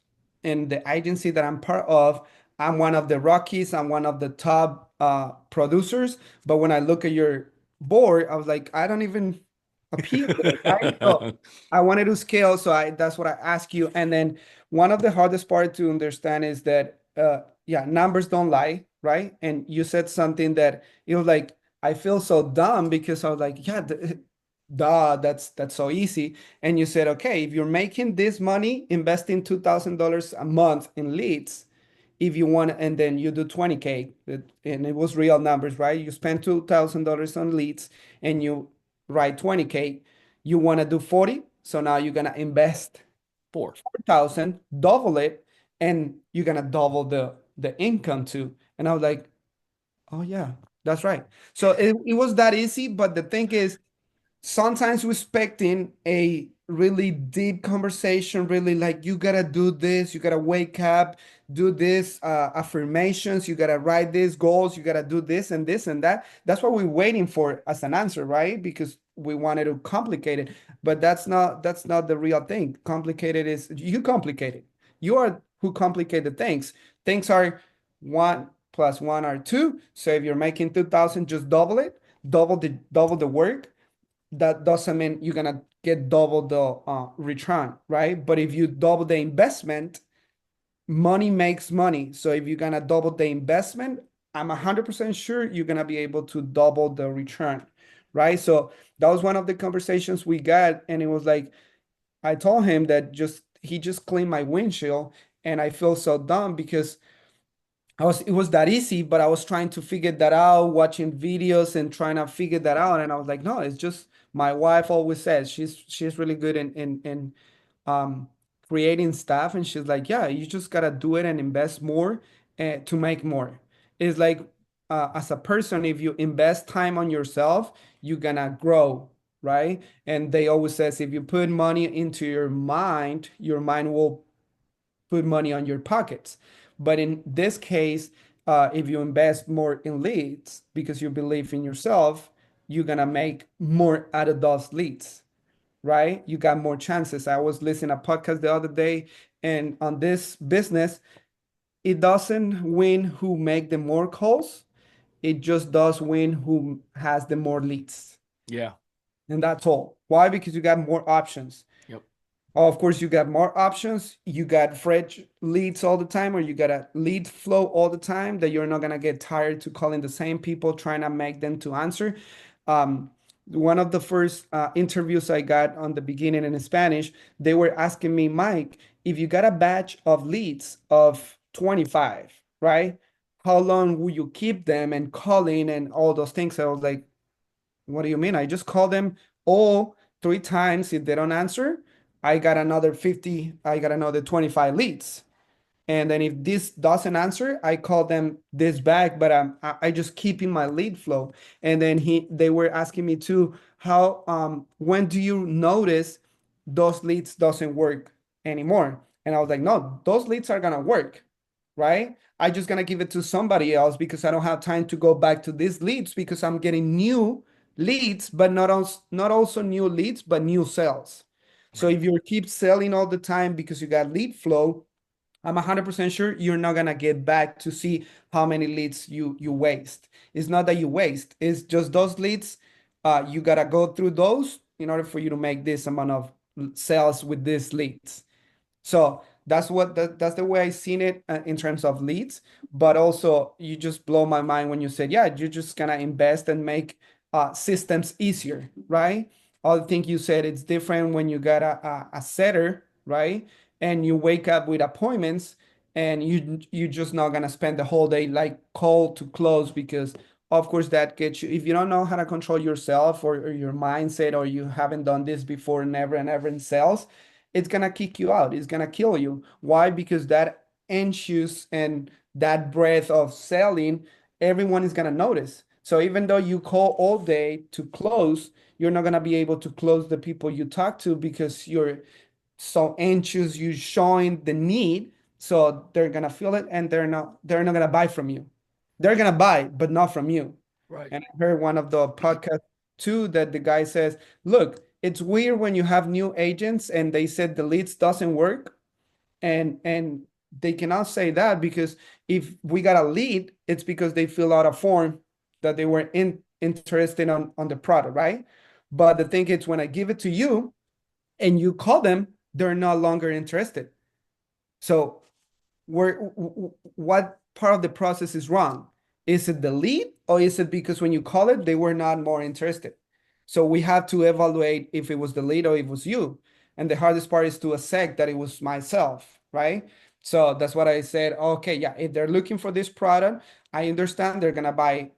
in the agency that I'm part of, I'm one of the Rockies, I'm one of the top producers. But when I look at your board, I was like, I don't even appear there, right? So I wanted to scale, so that's what I ask you. And then one of the hardest part to understand is that yeah, numbers don't lie, right? And you said something that it was like, I feel so dumb because I was like, yeah, duh, that's so easy. And you said, okay, if you're making this money, investing $2,000 a month in leads, if you want, and then you do 20K, and it was real numbers, right? You spend $2,000 on leads and you write 20K, you want to do 40. So now you're going to invest Four. 4,000, double it, and you're going to double the income too. And I was like, oh yeah, that's right. So it was that easy. But the thing is, sometimes we're expecting a really deep conversation, really like you gotta do this, you gotta wake up, do this affirmations, you gotta write these goals, you gotta do this and that. That's what we're waiting for as an answer, right? Because we wanted to complicate it, but that's not the real thing. Complicated is you complicate it. You are who complicated things. Things are one plus one are two. So if you're making 2,000, just double it, double the work. That doesn't mean you're gonna get double the return, right? But if you double the investment, money makes money. So if you're gonna double the investment, I'm 100% sure you're gonna be able to double the return, right? So that was one of the conversations we got, and it was like I told him that just he just cleaned my windshield, and I feel so dumb because it was that easy, but I was trying to figure that out, watching videos and trying to figure that out. And I was like, no, it's just my wife always says she's really good in creating stuff. And she's like, yeah, you just gotta do it and invest more. to make more. It's like as a person, if you invest time on yourself, you're gonna grow, right? And they always says if you put money into your mind will put money on your pockets. But in this case, if you invest more in leads because you believe in yourself, you're gonna make more out of those leads, right? You got more chances. I was listening to a podcast the other day, and on this business, it doesn't win who make the more calls. It just does win who has the more leads. Yeah. And that's all. Why? Because you got more options. Yep. Of course, you got more options. You got fresh leads all the time, or you got a lead flow all the time that you're not gonna get tired to calling the same people, trying to make them to answer. Um, one of the first interviews I got on the beginning in Spanish, they were asking me, Mike, if you got a batch of leads of 25, right? How long will you keep them and calling and all those things? I was like, what do you mean? I just call them all 3 times. If they don't answer, I got another 50, I got another 25 leads. And then if this doesn't answer, I call them this back, but I just keep in my lead flow. And then they were asking me too, how when do you notice those leads doesn't work anymore? And I was like, no, those leads are gonna work, right? I just gonna give it to somebody else because I don't have time to go back to these leads because I'm getting new leads, but not also new leads, but new sales. So Right. if you keep selling all the time because you got lead flow, I'm 100% sure you're not gonna get back to see how many leads you waste. It's not that you waste, it's just those leads. You gotta go through those in order for you to make this amount of sales with these leads. So that's the way I seen it in terms of leads. But also, you just blow my mind when you said, yeah, you're just gonna invest and make systems easier, right? I think you said it's different when you got a setter, right? And you wake up with appointments, and you just not gonna spend the whole day like call to close because of course that gets you if you don't know how to control yourself or your mindset or you haven't done this before never and ever in sales, it's gonna kick you out. It's gonna kill you. Why? Because that anxious and that breath of selling, everyone is gonna notice. So even though you call all day to close, you're not gonna be able to close the people you talk to because you're so anxious, you're showing the need. So they're gonna feel it and they're not gonna buy from you. They're gonna buy, but not from you. Right. And I heard one of the podcasts too that the guy says, look, it's weird when you have new agents and they said the leads doesn't work. And they cannot say that because if we got a lead, it's because they fill out a form that they were interested on the product, right? But the thing is when I give it to you and you call them, they're no longer interested. So where what part of the process is wrong? Is it the lead or is it because when you call it, they were not more interested? So we have to evaluate if it was the lead or if it was you. And the hardest part is to accept that it was myself, right? So that's what I said. Okay, yeah, if they're looking for this product, I understand they're gonna buy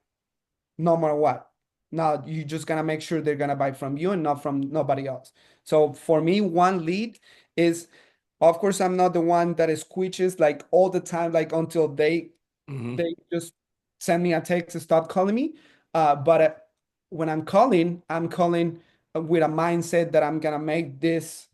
no matter what. Now you just gonna make sure they're gonna buy from you and not from nobody else. So for me, one lead is, of course, I'm not the one that squeaches like all the time, like until Hmm. they just send me a text and stop calling me. But when I'm calling with a mindset that I'm gonna make this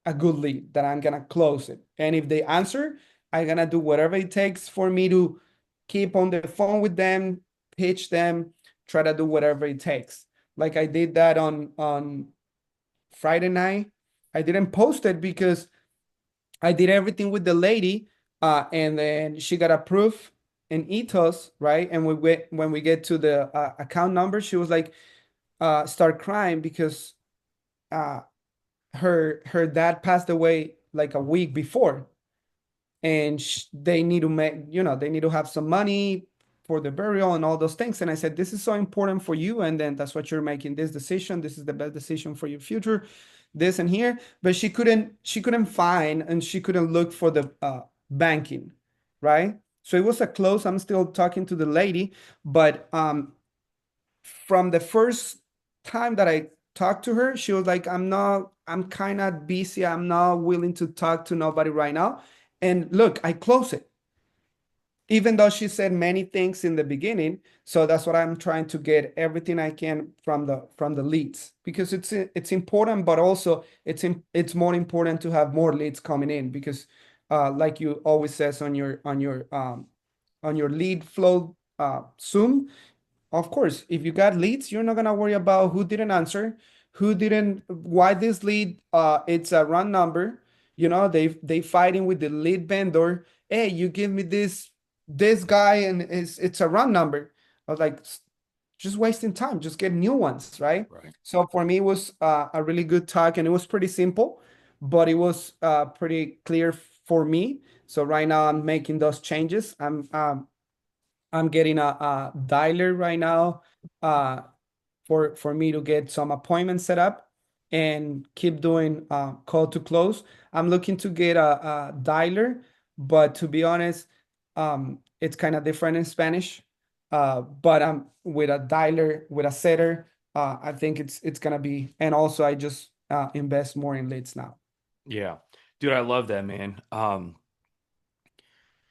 a good lead, that I'm gonna close it. And if they answer, I'm gonna do whatever it takes for me to keep on the phone with them, pitch them, try to do whatever it takes. Like I did that on Friday night. I didn't post it because I did everything with the lady, and then she got approved in Ethos, right? And when we get to the account number, she was like, start crying because uh, her dad passed away like a week before, and they need to make they need to have some money for the burial and all those things. And I said, this is so important for you, and then that's what you're making this decision. This is the best decision for your future, this and here. But she couldn't find and she couldn't look for the banking, right? So it was a close. I'm still talking to the lady, but from the first time that I talked to her, she was like, I'm kind of busy. I'm not willing to talk to nobody right now. And look, I close it. even though she said many things in the beginning. So that's what I'm trying to get everything I can from the leads, because it's important, but also it's more important to have more leads coming in, because like you always says on your lead flow Zoom, of course, if you got leads, you're not gonna worry about who didn't answer, who didn't, why this lead, it's a run number. You know, they fighting with the lead vendor. Hey, you give me this guy and it's a run number. I was like, just wasting time, just get new ones, right? Right. So for me, it was a really good talk, and it was pretty simple, but it was pretty clear for me. So right now I'm making those changes. I'm getting a dialer right now uh, for me to get some appointments set up and keep doing call to close. I'm looking to get a dialer, but to be honest, it's kind of different in Spanish. But I'm with a dialer, with a setter. I think it's gonna be, and also I just invest more in leads now. Yeah. Dude, I love that, man.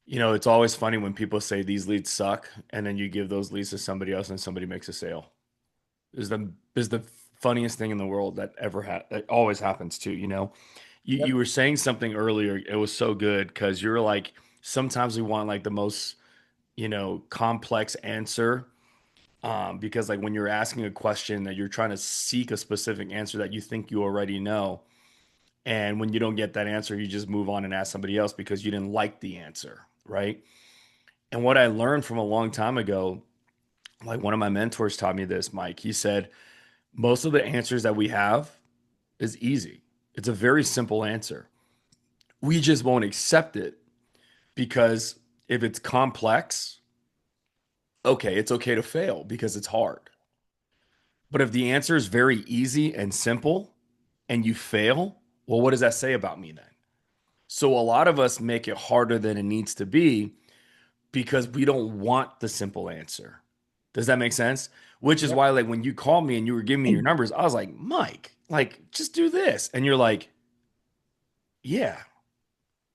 It's always funny when people say these leads suck, and then you give those leads to somebody else and somebody makes a sale. Is the funniest thing in the world that that always happens too, you know? You Yep. were saying something earlier, it was so good because you're like, sometimes we want like the most, complex answer. Because like when you're asking a question that you're trying to seek a specific answer that you think you already know. And when you don't get that answer, you just move on and ask somebody else because you didn't like the answer, right? And what I learned from a long time ago, like one of my mentors taught me this, Mike. He said, most of the answers that we have is easy. It's a very simple answer. We just won't accept it because if it's complex, okay, it's okay to fail because it's hard. But if the answer is very easy and simple and you fail, well, what does that say about me then? So a lot of us make it harder than it needs to be because we don't want the simple answer. Does that make sense? Which is Yep. why, like, when you called me and you were giving me your numbers, I was like, Mike, like, just do this. And you're like, yeah,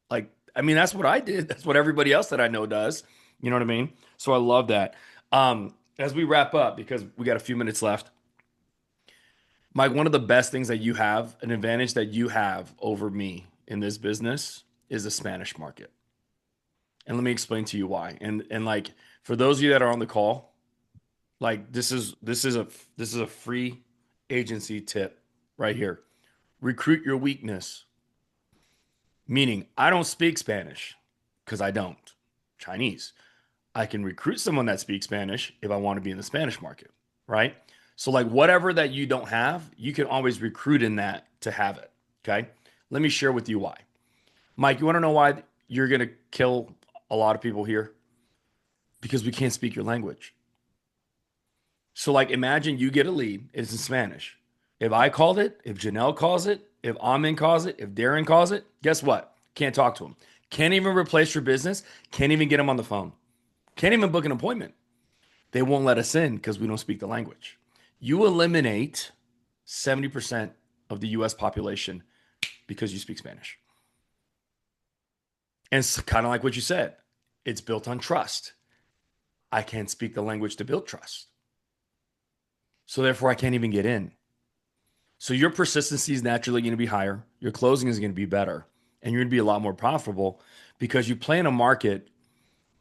like, I mean, that's what I did. That's what everybody else that I know does. You know what I mean? So I love that. As we wrap up, because we got a few minutes left, Mike, one of the best things that you have, an advantage that you have over me in this business is the Spanish market. And let me explain to you why. And like for those of you that are on the call, like this is a free agency tip right here. Recruit your weakness. Meaning I don't speak Spanish because I don't. Chinese. I can recruit someone that speaks Spanish if I want to be in the Spanish market, right? So like whatever that you don't have, you can always recruit in that to have it. Okay? Let me share with you why. Mike, you want to know why you're going to kill a lot of people here? Because we can't speak your language. So, like, imagine you get a lead, it's in Spanish. If I called it, if Janelle calls it, if Amin calls it, if Darren calls it, guess what? Can't talk to him. Can't even replace your business. Can't even get him on the phone. Can't even book an appointment. They won't let us in because we don't speak the language. You eliminate 70% of the US population because you speak Spanish. And it's kind of like what you said, it's built on trust. I can't speak the language to build trust. So therefore, I can't even get in. So your persistency is naturally going to be higher. Your closing is going to be better. And you're going to be a lot more profitable because you play in a market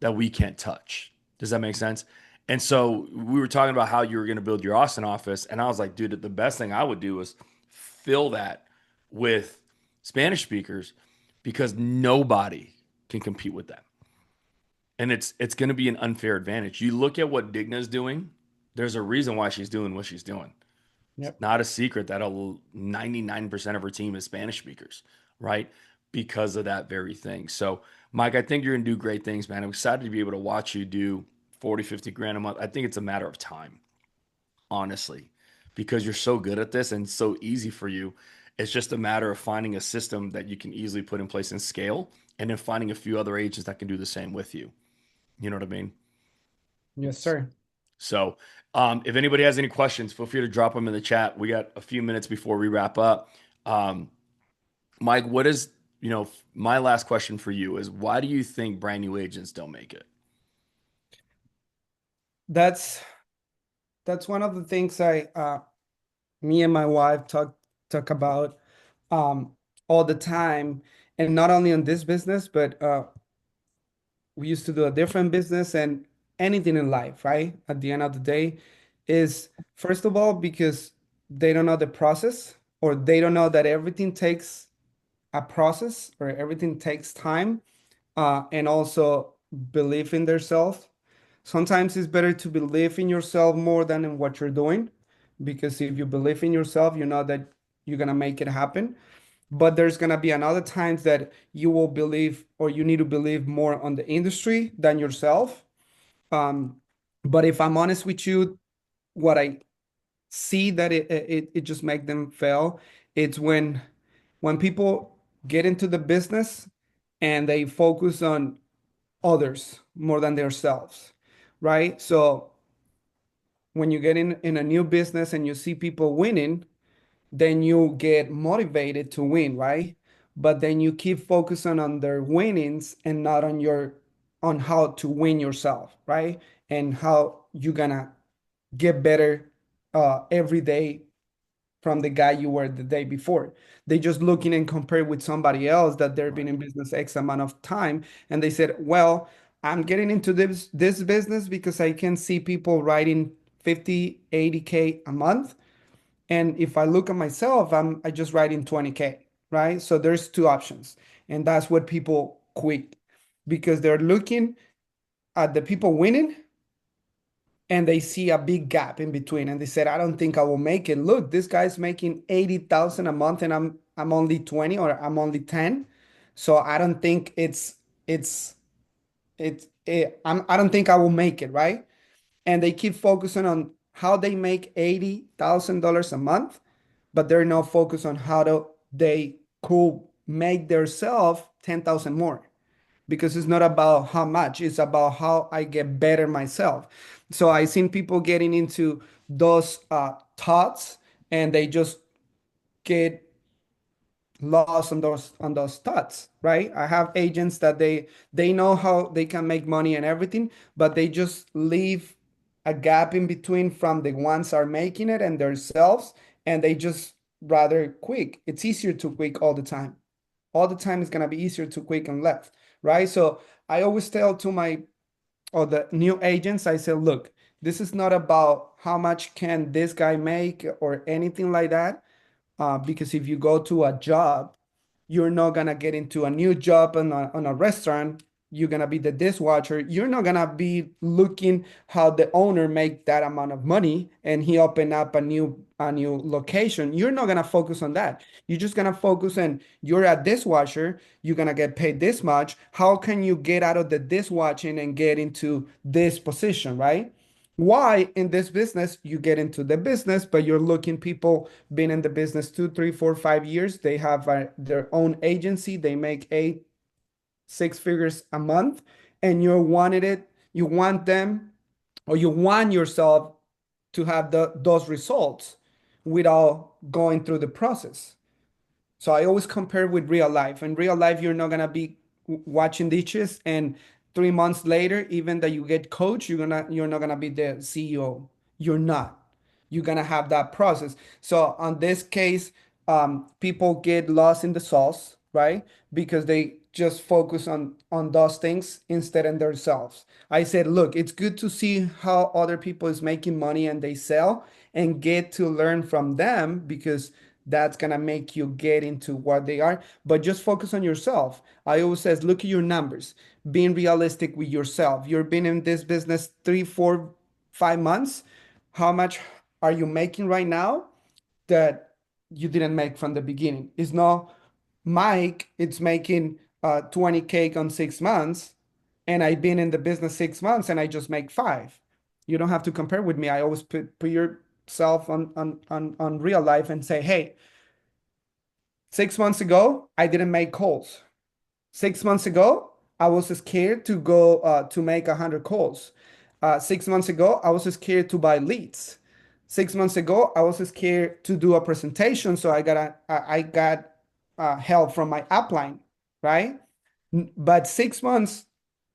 that we can't touch. Does that make sense? And so we were talking about how you were going to build your Austin office. And I was like, dude, the best thing I would do is fill that with Spanish speakers because nobody can compete with them. And it's going to be an unfair advantage. You look at what Digna's doing, there's a reason why she's doing what she's doing. It's Yep. not a secret that 99% of her team is Spanish speakers, right? Because of that very thing. So, Mike, I think you're going to do great things, man. I'm excited to be able to watch you do 40, 50 grand a month. I think it's a matter of time, honestly, because you're so good at this and so easy for you. It's just a matter of finding a system that you can easily put in place and scale, and then finding a few other agents that can do the same with you. You know what I mean? Yes, sir. So, if anybody has any questions, feel free to drop them in the chat. We got a few minutes before we wrap up. Um, Mike, my last question for you is why do you think brand new agents don't make it? That's that's one of the things I me and my wife talk about um all the time, and not only on this business, but we used to do a different business and anything in life, right? At the end of the day, is first of all because they don't know the process, or they don't know that everything takes a process, or everything takes time, and also believe in themselves. Sometimes it's better to believe in yourself more than in what you're doing, because if you believe in yourself, you know that you're gonna make it happen. But there's gonna be another times that you will believe, or you need to believe more on the industry than yourself. Um, but if I'm honest with you, what I see that it just make them fail, it's when people get into the business and they focus on others more than themselves, right? So when you get in a new business and you see people winning, then you get motivated to win, right? But then you keep focusing on their winnings and not on your on how to win yourself, right? And how you're gonna get better every day from the guy you were the day before. They just looking and compare with somebody else that they've been Right. in business X amount of time, and they said, "Well, I'm getting into this business because I can see people writing 50, 80K a month, and if I look at myself, I just writing 20K, right? So there's two options, and that's what people quit because they're looking at the people winning and they see a big gap in between and they said, I don't think I will make it. Look, this guy's making 80,000 a month and I'm only 20 or I'm only 10. So I don't think it's I don't think I will make it, right? And they keep focusing on how they make $80,000 a month, but they're not focused on they could make themselves 10,000 more, because it's not about how much, it's about how I get better myself. So I seen people getting into those thoughts, and they just get lost on those thoughts, right? I have agents that they know how they can make money and everything, but they just leave a gap in between from the ones are making it and themselves, and they just rather quick. It's easier to quick all the time. All the time it's gonna be easier to quick and left, right? So I always tell to my or the new agents, I say, look, this is not about how much can this guy make or anything like that, because if you go to a job, you're not gonna get into a new job on a restaurant. You're gonna be the dishwasher. You're not gonna be looking how the owner make that amount of money and he open up a new location. You're not gonna focus on that. You're just gonna focus on you're a dishwasher. You're gonna get paid this much. How can you get out of the dishwashing and get into this position, right? Why in this business you get into the business, but you're looking people been in the business 2, 3, 4, 5 years. They have their own agency. They make 8, 6 figures a month, and you wanted it. You want them, or you want yourself to have those results without going through the process. So I always compare with real life. In real life, you're not gonna be watching dishes, and 3 months later, even that you get coach, you're not gonna be the CEO. You're not. You're gonna have that process. So on this case, people get lost in the sauce, right? Because they just focus on those things instead of themselves. I said, look, it's good to see how other people is making money and they sell and get to learn from them, because that's gonna make you get into what they are. But just focus on yourself. I always says, look at your numbers, being realistic with yourself. You've been in this business 3, 4, 5 months. How much are you making right now that you didn't make from the beginning? It's not Mike, it's making 20K on 6 months, and I've been in the business 6 months and I just make five. You don't have to compare with me. I always put yourself on real life and say, hey, 6 months ago, I didn't make calls. 6 months ago, I was scared to go to make 100 calls. 6 months ago, I was scared to buy leads. 6 months ago, I was scared to do a presentation, so I got help from my upline, right? But 6 months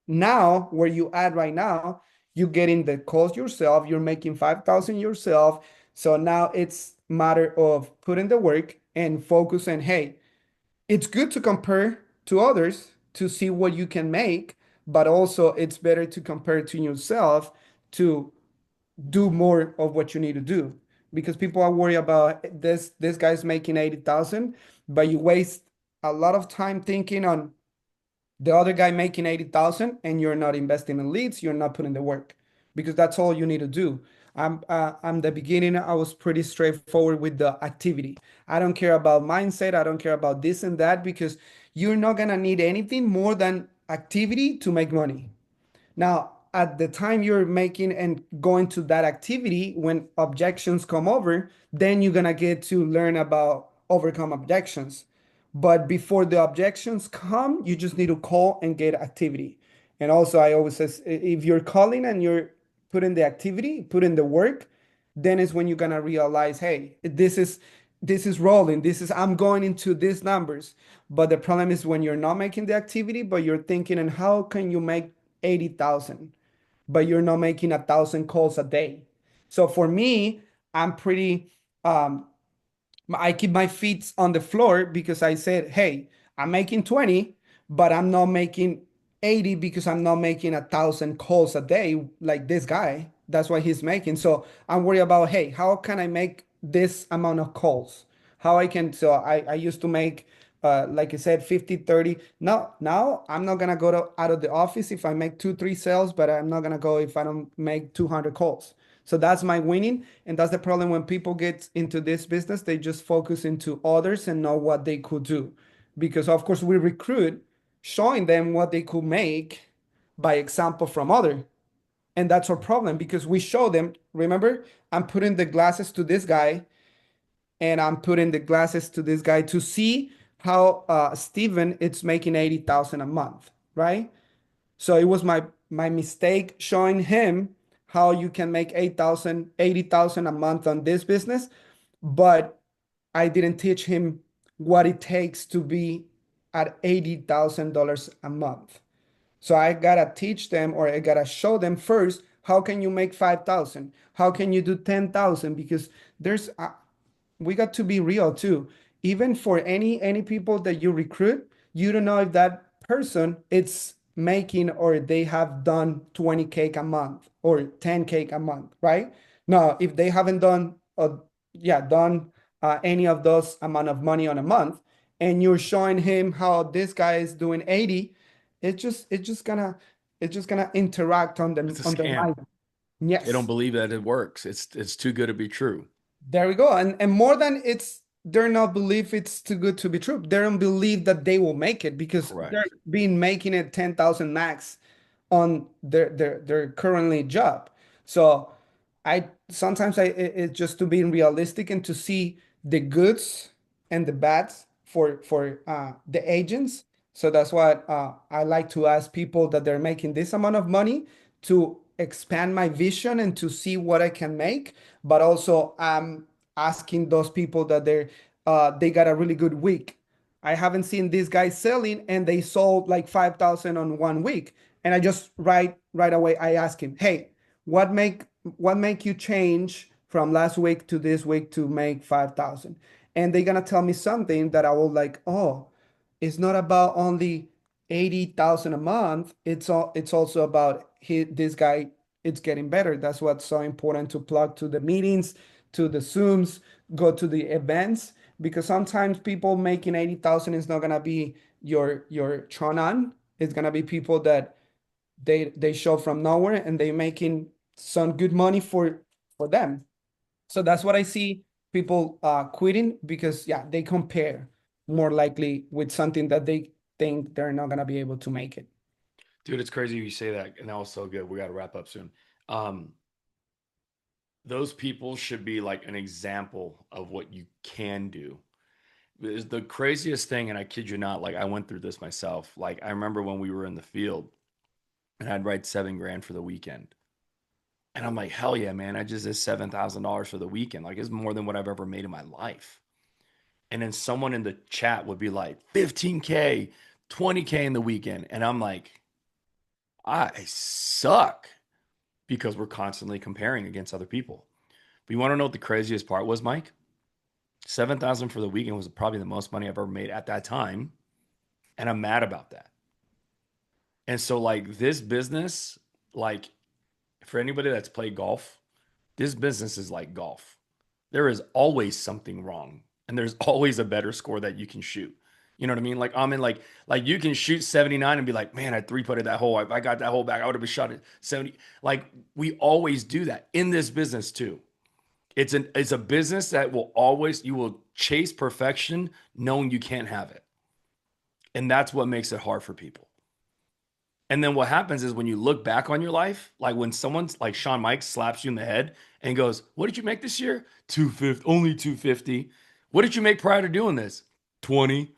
now, where you at right now, You getting the calls yourself, you're making 5,000 yourself. So now it's matter of putting the work and focus on, hey, it's good to compare to others to see what you can make, but also it's better to compare to yourself to do more of what you need to do, because people are worried about this guy's making 80,000, but you waste a lot of time thinking on the other guy making 80,000 and you're not investing in leads, you're not putting the work, because that's all you need to do. I'm the beginning, I was pretty straightforward with the activity. I don't care about mindset, I don't care about this and that, because you're not gonna need anything more than activity to make money. Now, at the time you're making and going to that activity, when objections come over, then you're gonna get to learn about overcome objections. But before the objections come, you just need to call and get activity. And also, I always says, if you're calling and you're putting the activity, putting the work, then is when you're gonna realize, hey, this is rolling. This is I'm going into these numbers. But the problem is when you're not making the activity, but you're thinking, and how can you make 80,000, but you're not making 1,000 calls a day? So for me, I'm pretty um, I keep my feet on the floor, because I said, hey, I'm making 20, but I'm not making 80, because I'm not making 1,000 calls a day like this guy. That's what he's making. So I'm worried about, hey, how can I make this amount of calls? How I can, so I used to make, like I said, 50, 30. Now I'm not going to go out of the office if I make two, three sales, but I'm not going to go if I don't make 200 calls. So that's my winning. And that's the problem when people get into this business, they just focus into others and not what they could do. Because of course we recruit showing them what they could make by example from other. And that's our problem, because we show them, remember, I'm putting the glasses to this guy and I'm putting the glasses to this guy to see how Steven it's making 80,000 a month, right? So it was my mistake showing him how you can make 8,000, 80,000 a month on this business, but I didn't teach him what it takes to be at $80,000 a month. So I gotta teach them, or I gotta show them first, how can you make 5,000? How can you do 10,000? Because there's we got to be real too. Even for any people that you recruit, you don't know if that person it's making or they have done 20K a month or 10K a month, right? Now, if they haven't done done any of those amount of money on a month, and you're showing him how this guy is doing 80, it's just gonna interact on It's a on their scam. mind. They don't Yes. believe that it works. It's too good to be true. There we go. And more than it's they're not believe it's too good to be true. They don't believe that they will make it, because they're Correct. been making it 10,000 max on their currently job. So I sometimes it's just to be realistic and to see the goods and the bads for the agents. So that's what I like to ask people that they're making this amount of money, to expand my vision and to see what I can make. But also I'm asking those people that they got a really good week. I haven't seen these guys selling and they sold like 5,000 on 1 week. And I just right away I ask him, hey, what make what make you change from last week to this week to make 5,000? And they're gonna tell me something that I will like, oh, it's not about only 80,000 a month. It's also about this guy, it's getting better. That's what's so important, to plug to the meetings, to the Zooms, go to the events, because sometimes people making 80,000 is not gonna be your Chonan. It's gonna be people that they show from nowhere and they making some good money for them. So that's what I see people quitting, because yeah, they compare more likely with something that they think they're not gonna be able to make it. Dude, it's crazy you say that. And that was so good. We got to wrap up soon. Um, those people should be like an example of what you can do. Is the craziest thing, and I kid you not, like I went through this myself. Like I remember when we were in the field and I'd write 7 grand for the weekend. And I'm like, hell yeah, man. I just did $7,000 for the weekend. Like it's more than what I've ever made in my life. And then someone in the chat would be like, 15K, 20K in the weekend. And I'm like, I suck because we're constantly comparing against other people. But you want to know what the craziest part was, Mike? 7,000 for the weekend was probably the most money I've ever made at that time. And I'm mad about that. And so, like, this business, like, for anybody that's played golf, this business is like golf. There is always something wrong, and there's always a better score that you can shoot. You know what I mean? Like I'm in like you can shoot 79 and be like, man, I three putted that hole. If I got that hole back, I would have been shot at 70. Like we always do that in this business too. It's a business that will always you will chase perfection knowing you can't have it. And that's what makes it hard for people. And then what happens is when you look back on your life, like when someone's like Sean Mike slaps you in the head and goes, "What did you make this year? 250, only 250. What did you make prior to doing this? 20."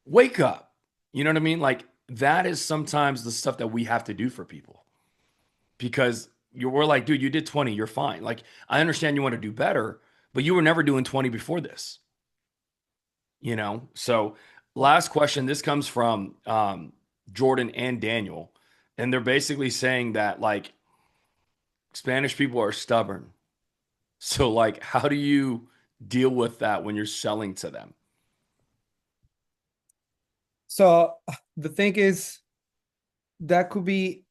Wake up. You know what I mean? Like that is sometimes the stuff that we have to do for people because we're like, dude, you did 20, you're fine. Like I understand you want to do better, but you were never doing 20 before this, you know? So last question, this comes from Jordan and Daniel, and they're basically saying that like Spanish people are stubborn. So like how do you deal with that when you're selling to them? So the thing is, that could be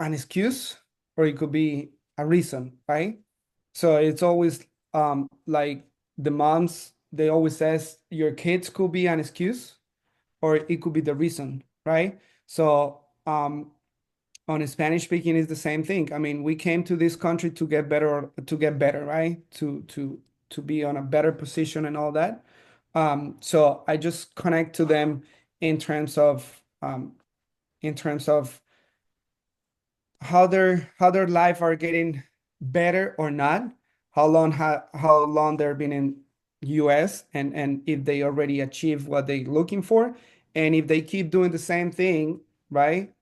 an excuse or it could be a reason, right? So it's always like the moms, they always says your kids could be an excuse or it could be the reason, right? So on Spanish speaking is the same thing. I mean, we came to this country to get better, right? To be on a better position and all that. So I just connect to them in terms of in terms of how their life are getting better or not, how long they've been in US and if they already achieved what they're looking for. And if they keep doing the same thing, right?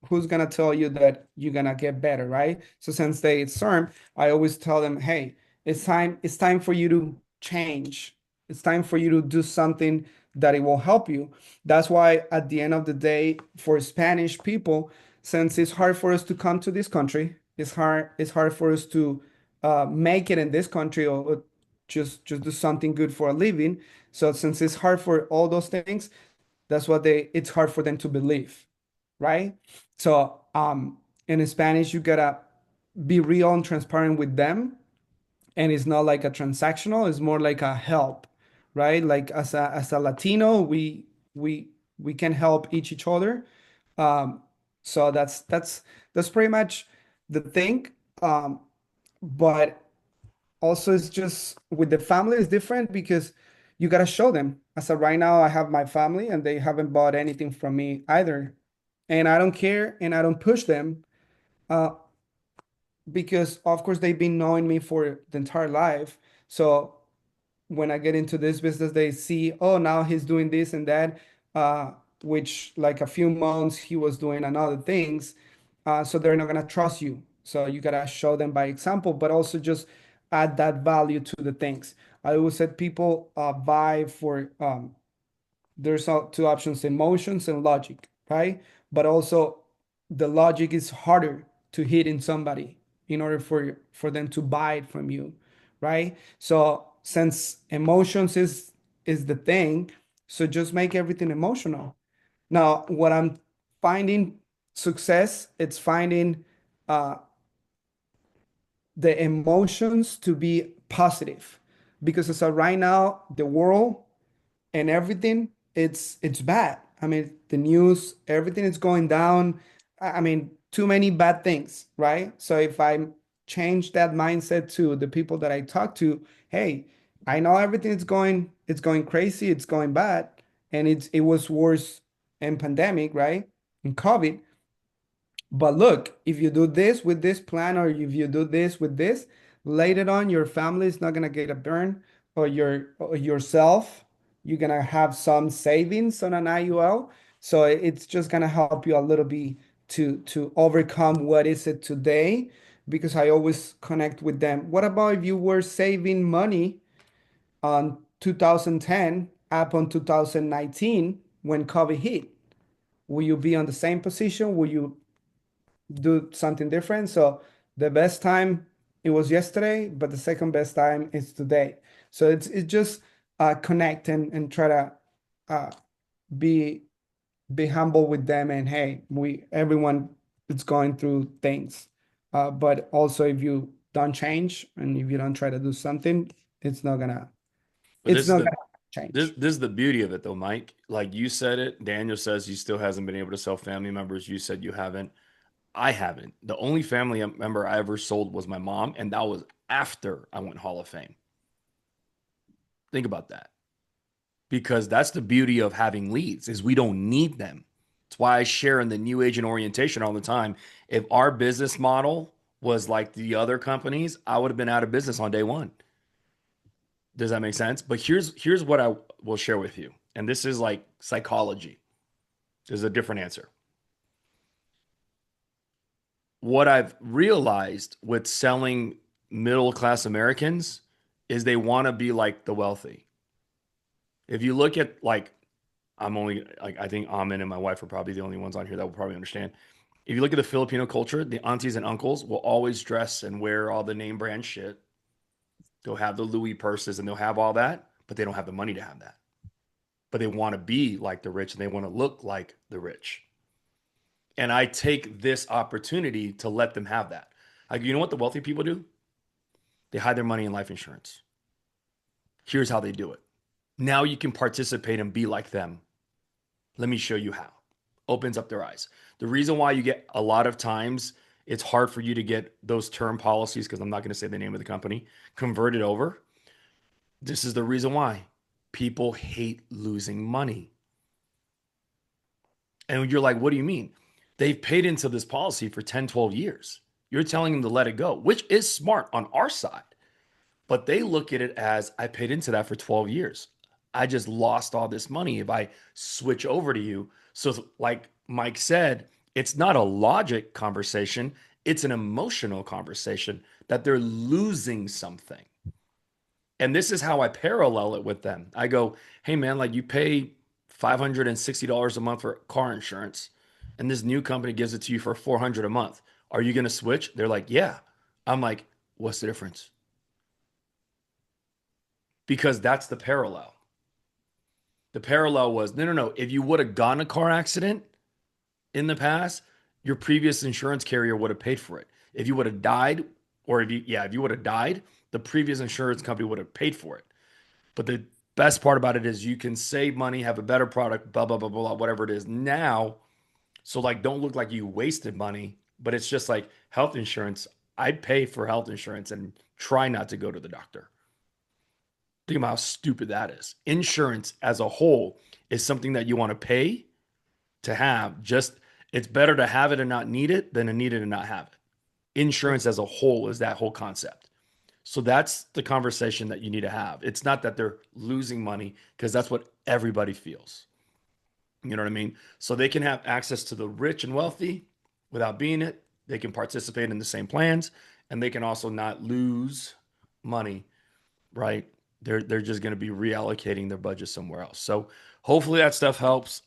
Who's gonna tell you that you're gonna get better, right? So since they CERM, I always tell them, hey, it's time for you to change. It's time for you to do something that it will help you. That's why at the end of the day, for Spanish people, since it's hard for us to come to this country, it's hard for us to make it in this country or just do something good for a living. So since it's hard for all those things, that's what it's hard for them to believe, right? So in Spanish, you gotta be real and transparent with them, and it's not like a transactional; it's more like a help, right? Like as a Latino, we we can help each other. Um, so that's pretty much the thing. Um, but also, it's just with the family is different because you gotta show them. As of right now, I have my family, and they haven't bought anything from me either, and I don't care, and I don't push them uh, because of course they've been knowing me for the entire life. So when I get into this business, they see, oh, now he's doing this and that, which like a few months he was doing another things. So they're not gonna trust you. So you gotta show them by example, but also just add that value to the things. I always said people buy for there's two options, emotions and logic, right? But also the logic is harder to hit in somebody in order for them to buy it from you, right? So since emotions is the thing, so just make everything emotional. Now what I'm finding success, it's finding uh, the emotions to be positive, because as of right now the world and everything, it's bad. I mean, the news, everything is going down. I mean, too many bad things, right? So if I change that mindset to the people that I talk to, hey, I know everything is it's going crazy, it's going bad, and it was worse in pandemic, right? In COVID, but look, if you do this with this plan, or if you do this with this, later on, your family is not gonna get a burn, or yourself. You're gonna have some savings on an IUL, so it's just gonna help you a little bit to overcome what is it today. Because I always connect with them. What about if you were saving money on 2010 up on 2019 when COVID hit? Will you be on the same position? Will you do something different. So the best time it was yesterday, but the second best time is today. So it's just connect and try to uh, be be humble with them, and hey, we everyone is going through things, but also if you don't change and if you don't try to do something, it's not gonna But it's not gonna change. this is the beauty of it though, Mike. Like you said it, Daniel says he still hasn't been able to sell family members. You said you haven't. I haven't. The only family member I ever sold was my mom, and that was after I went Hall of Fame. Think about that. Because that's the beauty of having leads is we don't need them. That's why I share in the new agent orientation all the time. If our business model was like the other companies, I would have been out of business on day one. Does that make sense? But here's what I will share with you. And this is like psychology. There's a different answer. What I've realized with selling middle class Americans is they want to be like the wealthy. If you look at like I'm only like I think Amin and my wife are probably the only ones on here that will probably understand. If you look at the Filipino culture, the aunties and uncles will always dress and wear all the name brand shit. They'll have the Louis purses and they'll have all that, but they don't have the money to have that. But they want to be like the rich and they want to look like the rich. And I take this opportunity to let them have that. Like, you know what the wealthy people do? They hide their money in life insurance. Here's how they do it. Now you can participate and be like them. Let me show you how. Opens up their eyes. The reason why you get a lot of times it's hard for you to get those term policies, because I'm not going to say the name of the company, converted over. This is the reason why people hate losing money. And you're like, what do you mean? They've paid into this policy for 10, 12 years. You're telling them to let it go, which is smart on our side. But they look at it as I paid into that for 12 years. I just lost all this money if I switch over to you. So, like Mike said, it's not a logic conversation, it's an emotional conversation that they're losing something. And this is how I parallel it with them. I go, hey, man, like you pay $560 a month for car insurance, and this new company gives it to you for $400 a month. Are you going to switch? They're like, yeah. I'm like, what's the difference? Because that's the parallel. The parallel was no, no, no. If you would have gotten a car accident in the past, your previous insurance carrier would have paid for it. If you would have died, or if you would have died, the previous insurance company would have paid for it. But the best part about it is you can save money, have a better product, blah, blah, blah, blah, whatever it is now. So, like, don't look like you wasted money, but it's just like health insurance. I'd pay for health insurance and try not to go to the doctor. Think about how stupid that is. Insurance as a whole is something that you want to pay to have. Just it's better to have it and not need it than to need it and not have it. Insurance as a whole is that whole concept. So that's the conversation that you need to have. It's not that they're losing money because that's what everybody feels. You know what I mean? So they can have access to the rich and wealthy without being it. They can participate in the same plans and they can also not lose money, right? They're just going to be reallocating their budget somewhere else. So hopefully that stuff helps.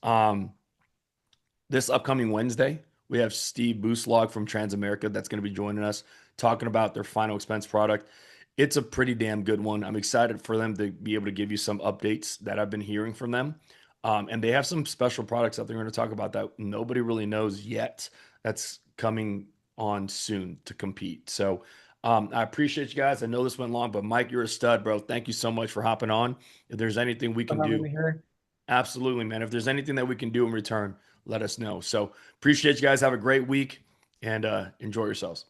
This upcoming Wednesday, we have Steve Booslog from Transamerica that's going to be joining us talking about their final expense product. It's a pretty damn good one. I'm excited for them to be able to give you some updates that I've been hearing from them. And they have some special products that they're going to talk about that nobody really knows yet that's coming on soon to compete. So I appreciate you guys. I know this went long, but Mike, you're a stud, bro. Thank you so much for hopping on. If there's anything we For can having do, me here. absolutely, man. If there's anything that we can do in return, let us know. So appreciate you guys. Have a great week and enjoy yourselves.